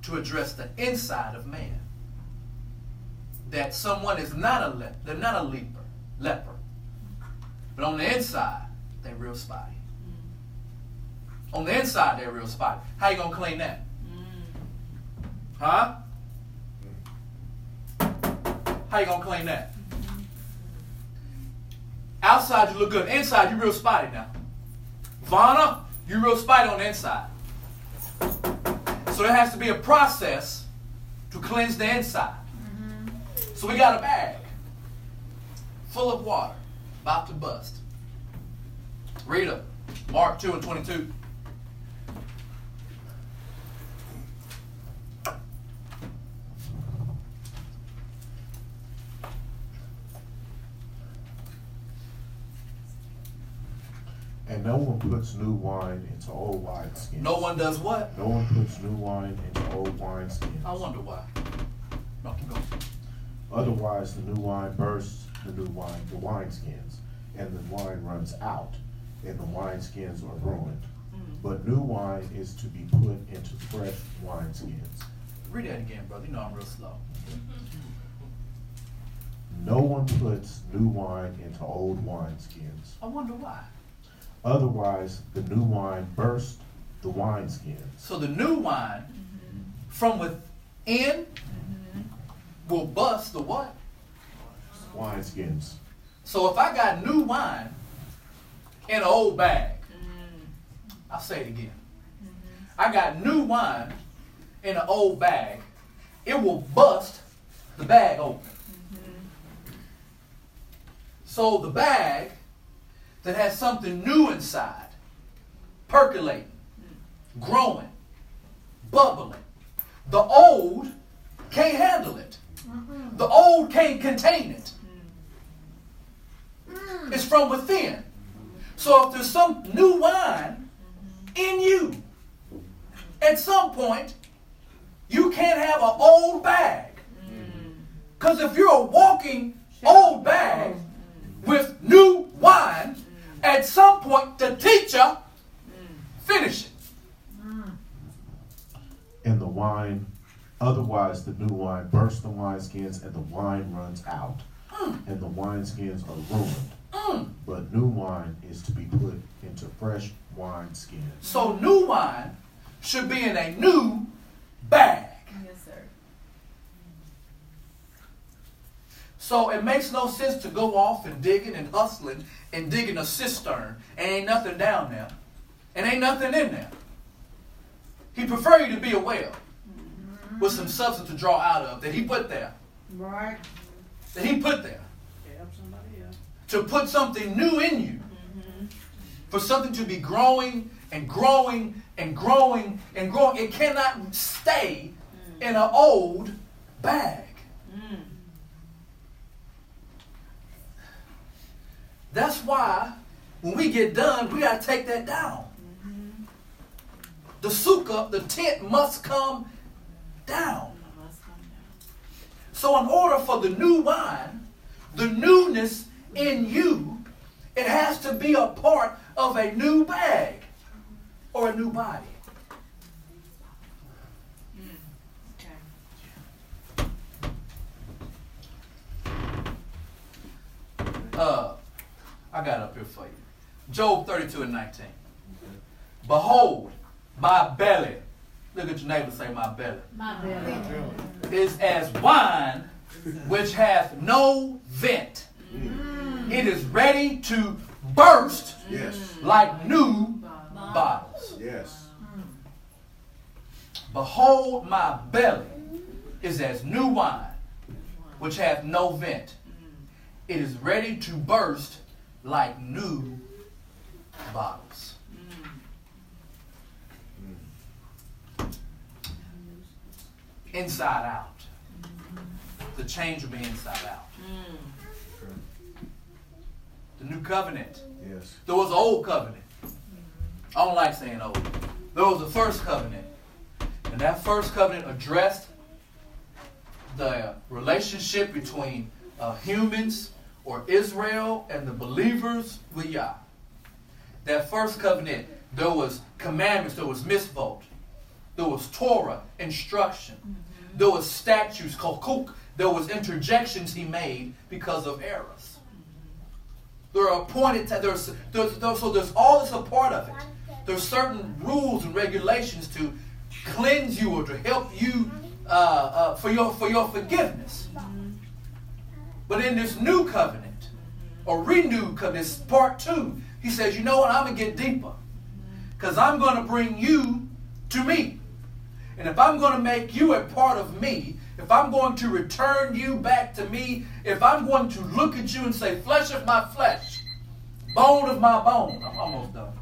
[SPEAKER 1] to address the inside of man. That someone is not they're not a leper. But on the inside, they're real spotty. On the inside, they're real spotty. How you gonna clean that? Huh? How you gonna clean that? Outside you look good. Inside you real spotty now. Vonna, you real spotty on the inside. So there has to be a process to cleanse the inside. So we got a bag full of water, about to bust. Read it. Mark 2 and 22.
[SPEAKER 4] And no one puts new wine into old wineskins.
[SPEAKER 1] No one does what?
[SPEAKER 4] No one puts new wine into old wineskins.
[SPEAKER 1] I wonder why. No, keep going.
[SPEAKER 4] Otherwise, the new wine bursts the wineskins, and the wine runs out, and the wineskins are ruined. But new wine is to be put into fresh wineskins.
[SPEAKER 1] Read that again, brother. You know I'm real slow.
[SPEAKER 4] No one puts new wine into old wineskins.
[SPEAKER 1] I wonder why.
[SPEAKER 4] Otherwise, the new wine bursts the wineskins.
[SPEAKER 1] So the new wine from within will bust the what?
[SPEAKER 4] Wineskins.
[SPEAKER 1] So if I got new wine in an old bag, I'll say it again. I got new wine in an old bag, it will bust the bag open. So the bag that has something new inside, percolating, growing, bubbling, the old can't handle it. The old can't contain it. It's from within. So if there's some new wine in you, at some point, you can't have an old bag. Because if you're a walking old bag with new wine, at some point the teacher finishes.
[SPEAKER 4] And the wine, otherwise the new wine bursts the wineskins, and the wine runs out, and the wineskins are ruined. But new wine is to be put into fresh wineskins.
[SPEAKER 1] So new wine should be in a new bag.
[SPEAKER 5] Yes, sir.
[SPEAKER 1] So it makes no sense to go off and digging and hustling and digging a cistern and ain't nothing down there and ain't nothing in there. He prefer you to be a well with some substance to draw out of that he put there.
[SPEAKER 2] Right.
[SPEAKER 1] That he put there.
[SPEAKER 2] Help somebody else.
[SPEAKER 1] To put something new in you. For something to be growing and growing and growing and growing. It cannot stay in an old bag. That's why when we get done, we got to take that down. The Sukkot, the tent must come down. So in order for the new wine, the newness in you, it has to be a part of a new bag or a new body. I got it up here for you. Job 32 and 19. Behold, my belly. Look at your neighbor and say, my belly.
[SPEAKER 6] My belly.
[SPEAKER 1] Is as wine which hath no vent. It is ready to burst like new bottles.
[SPEAKER 4] Yes.
[SPEAKER 1] Behold, my belly is as new wine which hath no vent. It is ready to burst like new bottles. Inside out. The change will be inside out. The new covenant.
[SPEAKER 4] Yes.
[SPEAKER 1] There was an old covenant. I don't like saying old. There was the first covenant. And that first covenant addressed the relationship between humans or Israel and the believers with Yah. That first covenant, there was commandments, there was mitzvot, there was Torah, instruction, there was statutes, kokuk, there was interjections he made because of errors. There are appointed, so there's all this a part of it. There's certain rules and regulations to cleanse you or to help you for your forgiveness. But in this new covenant, or renewed covenant, this part 2, he says, you know what, I'm going to get deeper. Because I'm going to bring you to me. And if I'm going to make you a part of me, if I'm going to return you back to me, if I'm going to look at you and say, flesh of my flesh, Bone of my bone. I'm almost done.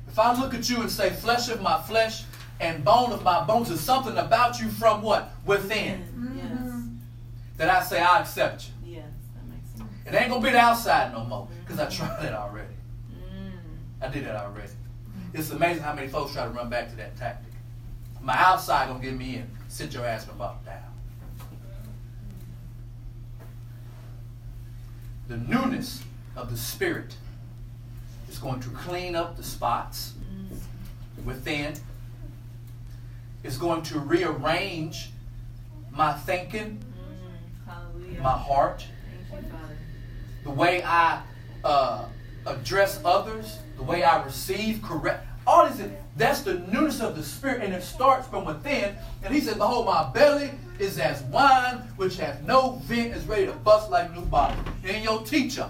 [SPEAKER 1] If I look at you and say flesh of my flesh and bone of my bones, is something about you from what? Within.
[SPEAKER 5] Yes.
[SPEAKER 1] That I say I accept you.
[SPEAKER 5] Yes, that makes sense.
[SPEAKER 1] It ain't going to be the outside no more because I tried it already. I did that already. It's amazing how many folks try to run back to that tactic. My outside going to get me in. Sit your ass about down. The newness of the Spirit is going to clean up the spots within. It's going to rearrange my thinking, my heart, the way I address others, the way I receive, correct. All this, that's the newness of the Spirit, and it starts from within. And he said, behold, my belly is as wine which hath no vent, is ready to bust like new bottles. And your teacher,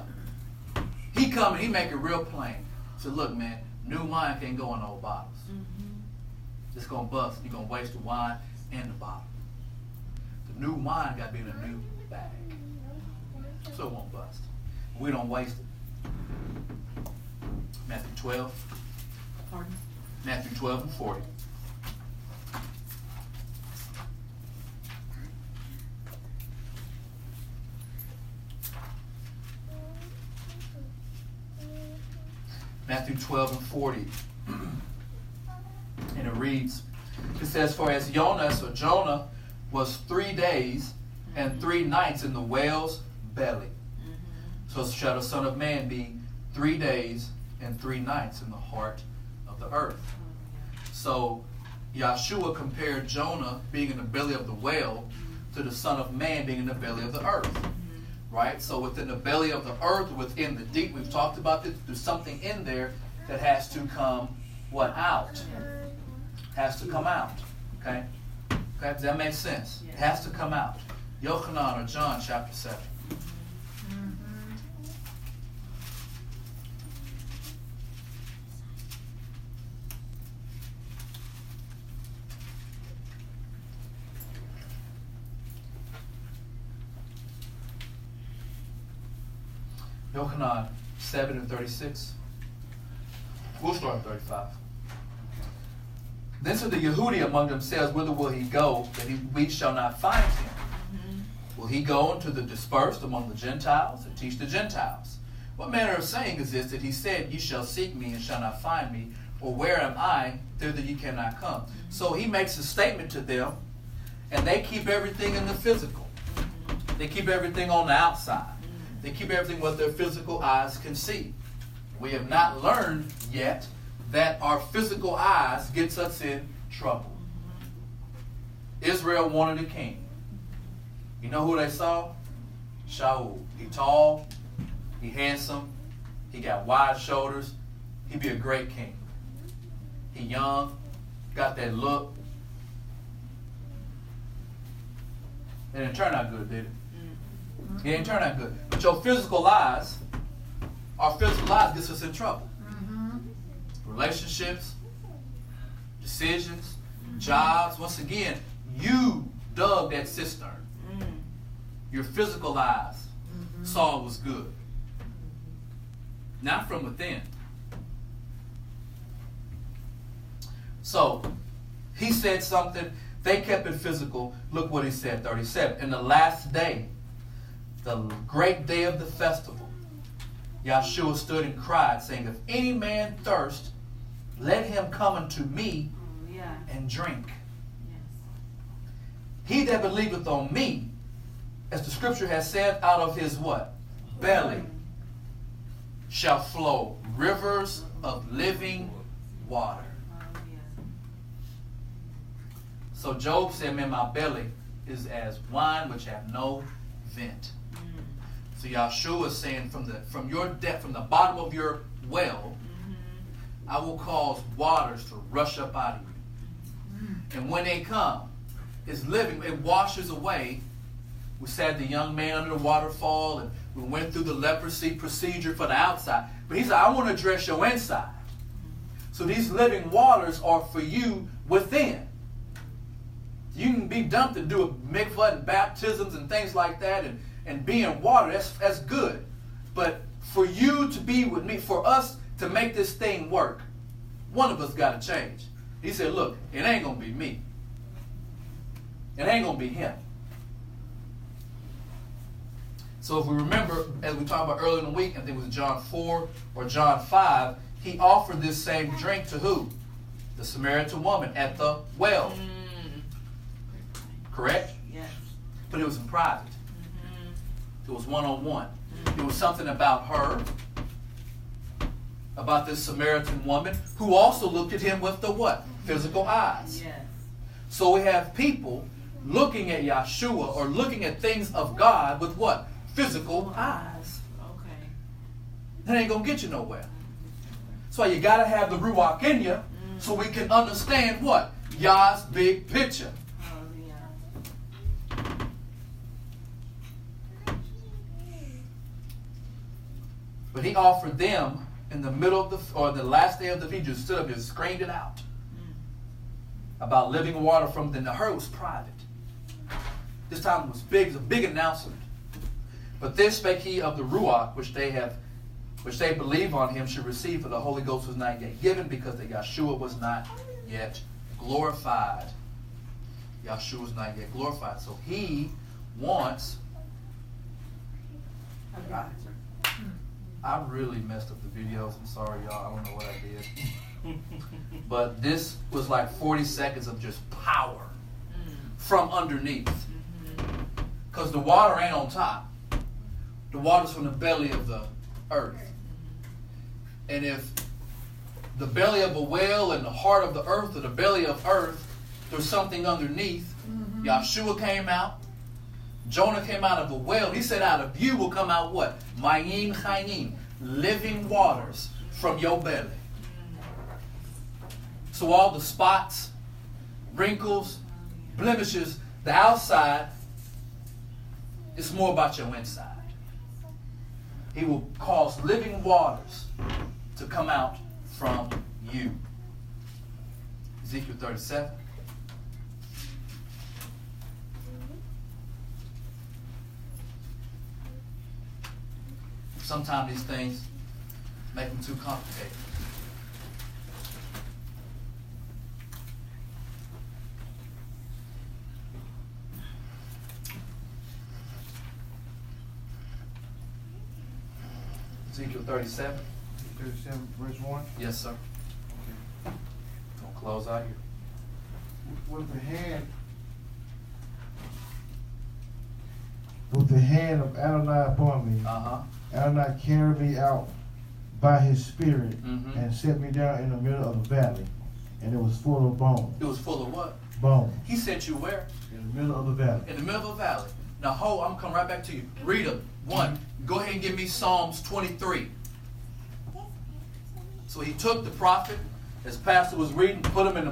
[SPEAKER 1] he come and he make it real plain. He said, look, man, new wine can't go in old bottles. It's going to bust. You're going to waste the wine and the bottle. The new wine got to be in a new bag. So it won't bust. We don't waste it. Matthew 12.
[SPEAKER 5] Pardon?
[SPEAKER 1] Matthew 12 and 40. Matthew 12 and 40. And it reads, it says, for as Jonah was 3 days and 3 nights in the whale's belly, so shall the Son of Man be 3 days and 3 nights in the heart of the earth. So Yahshua compared Jonah being in the belly of the whale to the Son of Man being in the belly of the earth. Right? So within the belly of the earth, within the deep, we've talked about this, there's something in there that has to come, what, out? Has to come out. Okay? Okay? Does that make sense? It has to come out. Yochanan or John chapter 7. Yochanan 7 and 36. We'll start at 35. Then said the Yehudi among themselves, whither will he go, that we shall not find him? Will he go into the dispersed among the Gentiles and teach the Gentiles? What manner of saying is this, that he said, ye shall seek me and shall not find me, or where am I, thither ye cannot come? So he makes a statement to them, and they keep everything in the physical. They keep everything on the outside. They keep everything what their physical eyes can see. We have not learned yet that our physical eyes gets us in trouble. Israel wanted a king. You know who they saw? Shaul. He tall, he handsome, he got wide shoulders. He'd be a great king. He young, got that look. It didn't turn out good, did it? It didn't turn out good. But your physical eyes, our physical eyes gets us in trouble. Relationships, decisions, jobs. Once again, you dug that cistern. Your physical eyes saw it was good. Not from within. So, he said something. They kept it physical. Look what he said, 37. In the last day, the great day of the festival, Yahshua stood and cried, saying, if any man thirst, let him come unto me and drink. He that believeth on me, as the scripture has said, out of his what? Belly shall flow rivers of living water. So Job said, man, my belly is as wine which hath no vent. So Yahshua is saying, from your depth, from the bottom of your well, I will cause waters to rush up out of you. And when they come, it's living, it washes away. We said the young man under the waterfall, and we went through the leprosy procedure for the outside. But he said, I want to address your inside. So these living waters are for you within. You can be dumped and do a mikvah and baptisms and things like that, and being water, that's good. But for you to be with me, for us to make this thing work, one of us got to change. He said, look, it ain't going to be me. It ain't going to be him. So if we remember, as we talked about earlier in the week, I think it was John 4 or John 5, he offered this same drink to who? The Samaritan woman at the well. Correct?
[SPEAKER 5] Yes.
[SPEAKER 1] But it was in private. It was one-on-one. It was something about her, about this Samaritan woman, who also looked at him with the what? Physical eyes.
[SPEAKER 5] Yes.
[SPEAKER 1] So we have people looking at Yahshua or looking at things of God with what? Physical eyes.
[SPEAKER 5] Okay.
[SPEAKER 1] That ain't going to get you nowhere. That's why you got to have the Ruach in you so we can understand what? Yah's big picture. But he offered them in the middle of the last day of the feast. Just stood up and screamed it out about living water from the her was private. This time it was big. It was a big announcement. But this spake he of the Ruach, which they believe on him should receive, for the Holy Ghost was not yet given, because the Yahshua was not yet glorified. Yahshua was not yet glorified. So he wants. I really messed up the videos. I'm sorry, y'all. I don't know what I did. But this was like 40 seconds of just power from underneath. Because the water ain't on top. The water's from the belly of the earth. And if the belly of a whale and the heart of the earth, or the belly of earth, there's something underneath. Yahshua came out. Jonah came out of a whale. He said, out of you will come out what? Mayim chayim, living waters from your belly. So all the spots, wrinkles, blemishes, the outside, it's more about your inside. He will cause living waters to come out from you. Ezekiel 37. Sometimes these things make them too complicated. Ezekiel 37.
[SPEAKER 3] 37 verse 1.
[SPEAKER 1] Yes, sir.
[SPEAKER 3] Okay.
[SPEAKER 1] Gonna close out here.
[SPEAKER 3] With the hand of Adonai upon me, Adonai carried me out by his spirit and set me down in the middle of the valley, and it was full of bones.
[SPEAKER 1] It was full of what?
[SPEAKER 3] Bones.
[SPEAKER 1] He sent you where?
[SPEAKER 3] In the middle of the valley.
[SPEAKER 1] In the middle of the valley. Now, I'm going to come right back to you. Read them. One, go ahead and give me Psalms 23. So he took the prophet, as Pastor was reading, put him in the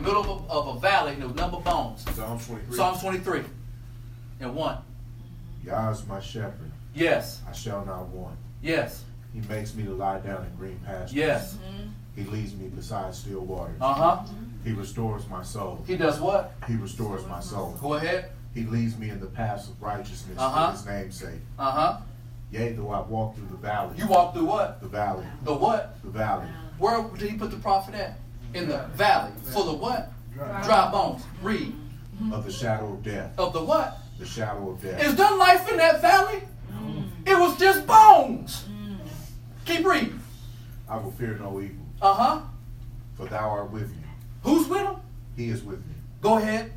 [SPEAKER 1] middle of a valley, and there was number of bones.
[SPEAKER 4] Psalms 23.
[SPEAKER 1] Psalms 23. And 1.
[SPEAKER 4] Yah is my shepherd.
[SPEAKER 1] Yes.
[SPEAKER 4] I shall not want.
[SPEAKER 1] Yes.
[SPEAKER 4] He makes me to lie down in green pastures.
[SPEAKER 1] Yes.
[SPEAKER 4] He leads me beside still waters. He restores my soul.
[SPEAKER 1] He does what?
[SPEAKER 4] He restores my soul.
[SPEAKER 1] Go ahead.
[SPEAKER 4] He leads me in the paths of righteousness for his name's sake. Yea, though I walk through the valley.
[SPEAKER 1] You walk through what?
[SPEAKER 4] The valley.
[SPEAKER 1] The what?
[SPEAKER 4] The valley.
[SPEAKER 1] Where did he put the prophet at? In the valley. Full of what? Dry bones. Read.
[SPEAKER 4] Of the shadow of death.
[SPEAKER 1] Of the what?
[SPEAKER 4] The shadow of death.
[SPEAKER 1] Is there life in that valley? It was just bones. Keep reading.
[SPEAKER 4] I will fear no evil.
[SPEAKER 1] For
[SPEAKER 4] thou art with me.
[SPEAKER 1] Who's with him?
[SPEAKER 4] He is with me.
[SPEAKER 1] Go ahead.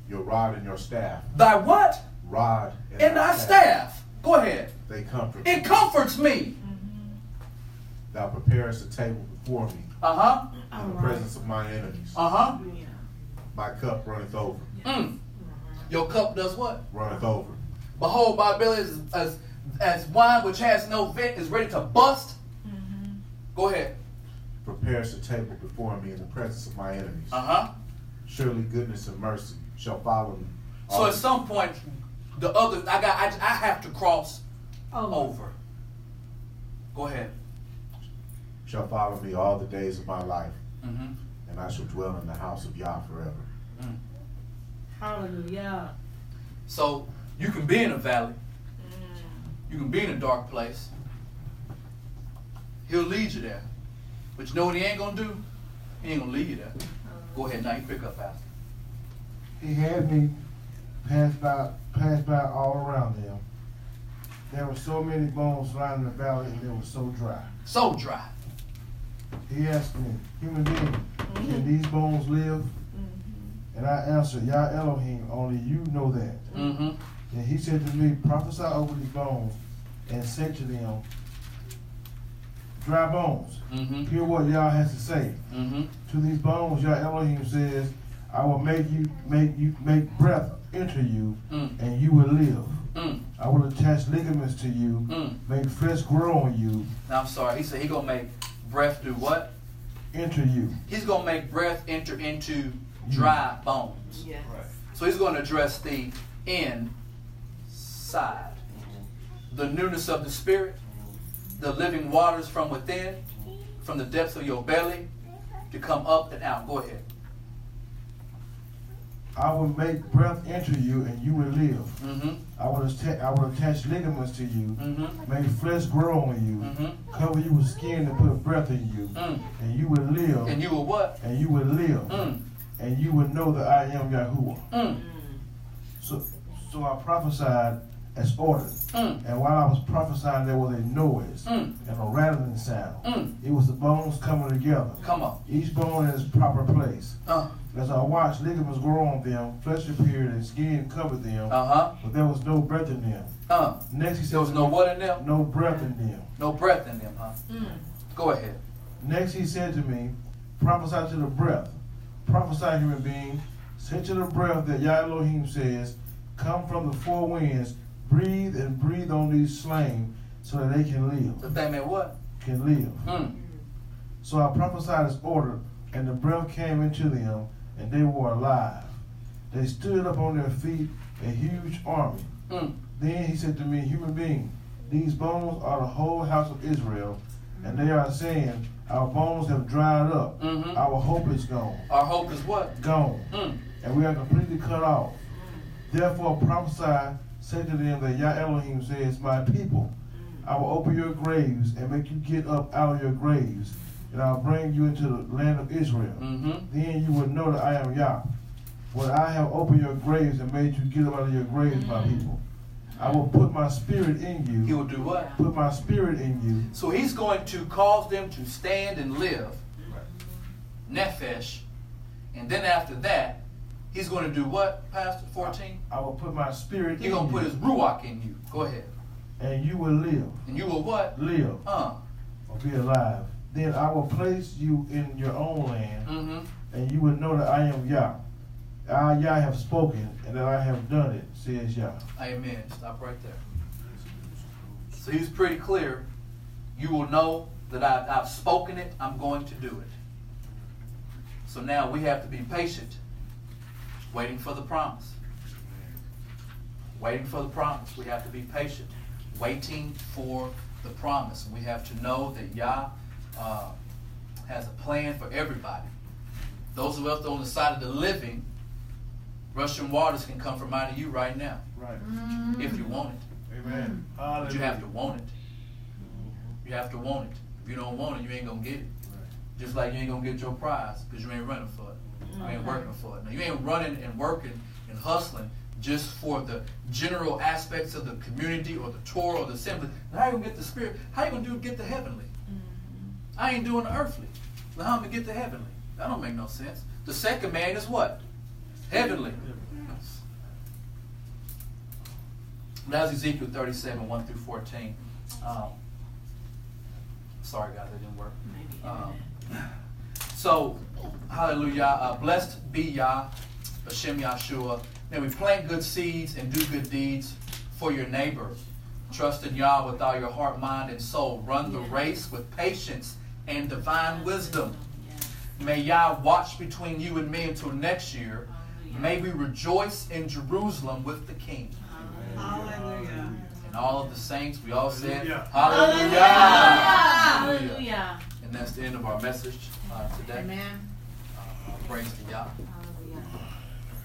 [SPEAKER 4] Your rod and your staff.
[SPEAKER 1] Thy what?
[SPEAKER 4] Rod
[SPEAKER 1] and thy staff. Go ahead.
[SPEAKER 4] They comfort me.
[SPEAKER 1] It comforts me.
[SPEAKER 4] Thou preparest a table before me. In the presence of my enemies. My cup runneth over.
[SPEAKER 1] Your cup does what?
[SPEAKER 4] Runneth over.
[SPEAKER 1] Behold, my belly is as wine which has no vent, is ready to bust. Go ahead.
[SPEAKER 4] Prepares a table before me in the presence of my enemies. Surely goodness and mercy shall follow me.
[SPEAKER 1] So at some point, I have to cross over. Go ahead.
[SPEAKER 4] Shall follow me all the days of my life, and I shall dwell in the house of Yah forever.
[SPEAKER 2] Hallelujah.
[SPEAKER 1] So you can be in a valley, You can be in a dark place. He'll lead you there. But you know what he ain't going to do? He ain't going to lead you there. Go ahead now. You pick up, Pastor.
[SPEAKER 3] He had me pass by all around them. There were so many bones lying in the valley, and they were so dry.
[SPEAKER 1] So dry.
[SPEAKER 3] He asked me, human being, can these bones live? And I answered, Yah Elohim, only you know that. And he said to me, prophesy over these bones and say to them, dry bones, hear what Yah has to say. To these bones, Yah Elohim says, I will make breath enter you, and you will live. I will attach ligaments to you, make flesh grow on you.
[SPEAKER 1] Now I'm sorry. He said he's going to make breath do what?
[SPEAKER 3] Enter you.
[SPEAKER 1] He's going to make breath enter into dry bones.
[SPEAKER 5] Yes.
[SPEAKER 7] Right.
[SPEAKER 1] So he's going to address the inside. The newness of the spirit, the living waters from within, from the depths of your belly to come up and out. Go ahead.
[SPEAKER 3] I will make breath enter you, and you will live. I will attach ligaments to you, make flesh grow on you, cover you with skin and put breath in you, and you will live.
[SPEAKER 1] And you will what?
[SPEAKER 3] And you will live. And you will know that I am Yahuwah. So I prophesied as ordered. And while I was prophesying, there was a noise and a rattling sound. It was the bones coming together.
[SPEAKER 1] Come on.
[SPEAKER 3] Each bone in its proper place. As I watched, ligaments grow on them, flesh appeared, and skin covered them, but there was no breath in them. Next he said,
[SPEAKER 1] there was no what in them?
[SPEAKER 3] No breath in them.
[SPEAKER 1] No breath in them, huh? Go ahead.
[SPEAKER 3] Next he said to me, prophesy to the breath. Prophesy, human being. Say to the breath that Yah Elohim says, come from the four winds, breathe and breathe on these slain so that they can live.
[SPEAKER 1] The thing meant what?
[SPEAKER 3] Can live. So I prophesied as ordered, and the breath came into them, and they were alive. They stood up on their feet, a huge army. Then he said to me, human being, these bones are the whole house of Israel, and they are saying, our bones have dried up. Our hope is gone.
[SPEAKER 1] Our hope is what?
[SPEAKER 3] Gone. And we are completely cut off. Therefore prophesy, say to them that Yah Elohim says, my people, I will open your graves and make you get up out of your graves, and I'll bring you into the land of Israel. Then you will know that I am Yah. When I have opened your graves and made you get up out of your graves, my people, I will put my spirit in you.
[SPEAKER 1] He will do what?
[SPEAKER 3] Put my spirit in you.
[SPEAKER 1] So he's going to cause them to stand and live. Nefesh. And then after that, he's going to do what, Pastor 14?
[SPEAKER 3] I will put my spirit in you.
[SPEAKER 1] He's going to put his ruach in you. Go ahead.
[SPEAKER 3] And you will live.
[SPEAKER 1] And you will what?
[SPEAKER 3] Live.
[SPEAKER 1] Or
[SPEAKER 3] be alive. Then I will place you in your own land, and you will know that I am Yah. I, Yah, have spoken, and that I have done it, says Yah.
[SPEAKER 1] Amen. Stop right there. So he's pretty clear. You will know that I've spoken it. I'm going to do it. So now we have to be patient, waiting for the promise. Waiting for the promise. We have to be patient, waiting for the promise. We have to know that Yah has a plan for everybody. Those of us on the side of the living, rushing waters can come from out of you right now.
[SPEAKER 3] Right.
[SPEAKER 1] If you want it.
[SPEAKER 3] Amen.
[SPEAKER 1] But you have to want it. You have to want it. If you don't want it, you ain't going to get it. Just like you ain't going to get your prize because you ain't running for it. You ain't working for it. Now, you ain't running and working and hustling just for the general aspects of the community or the Torah or the assembly. Now, how you going to get the spirit? How you going to get the heavenly? I ain't doing the earthly. Now, how am I going to get the heavenly? That don't make no sense. The second man is what? Heavenly. That's Ezekiel 37, 1 through 14. Sorry, guys, that didn't work. So, hallelujah. Blessed be Yah, Hashem Yahshua. May we plant good seeds and do good deeds for your neighbor. Trust in Yah with all your heart, mind, and soul. Run the race with patience and divine wisdom. May Yah watch between you and me until next year. May we rejoice in Jerusalem with the King.
[SPEAKER 2] Hallelujah.
[SPEAKER 1] And all of the saints, we all said,
[SPEAKER 5] Hallelujah.
[SPEAKER 1] Hallelujah.
[SPEAKER 5] Hallelujah.
[SPEAKER 1] And that's the end of our message today.
[SPEAKER 2] Amen.
[SPEAKER 1] Praise to Yah.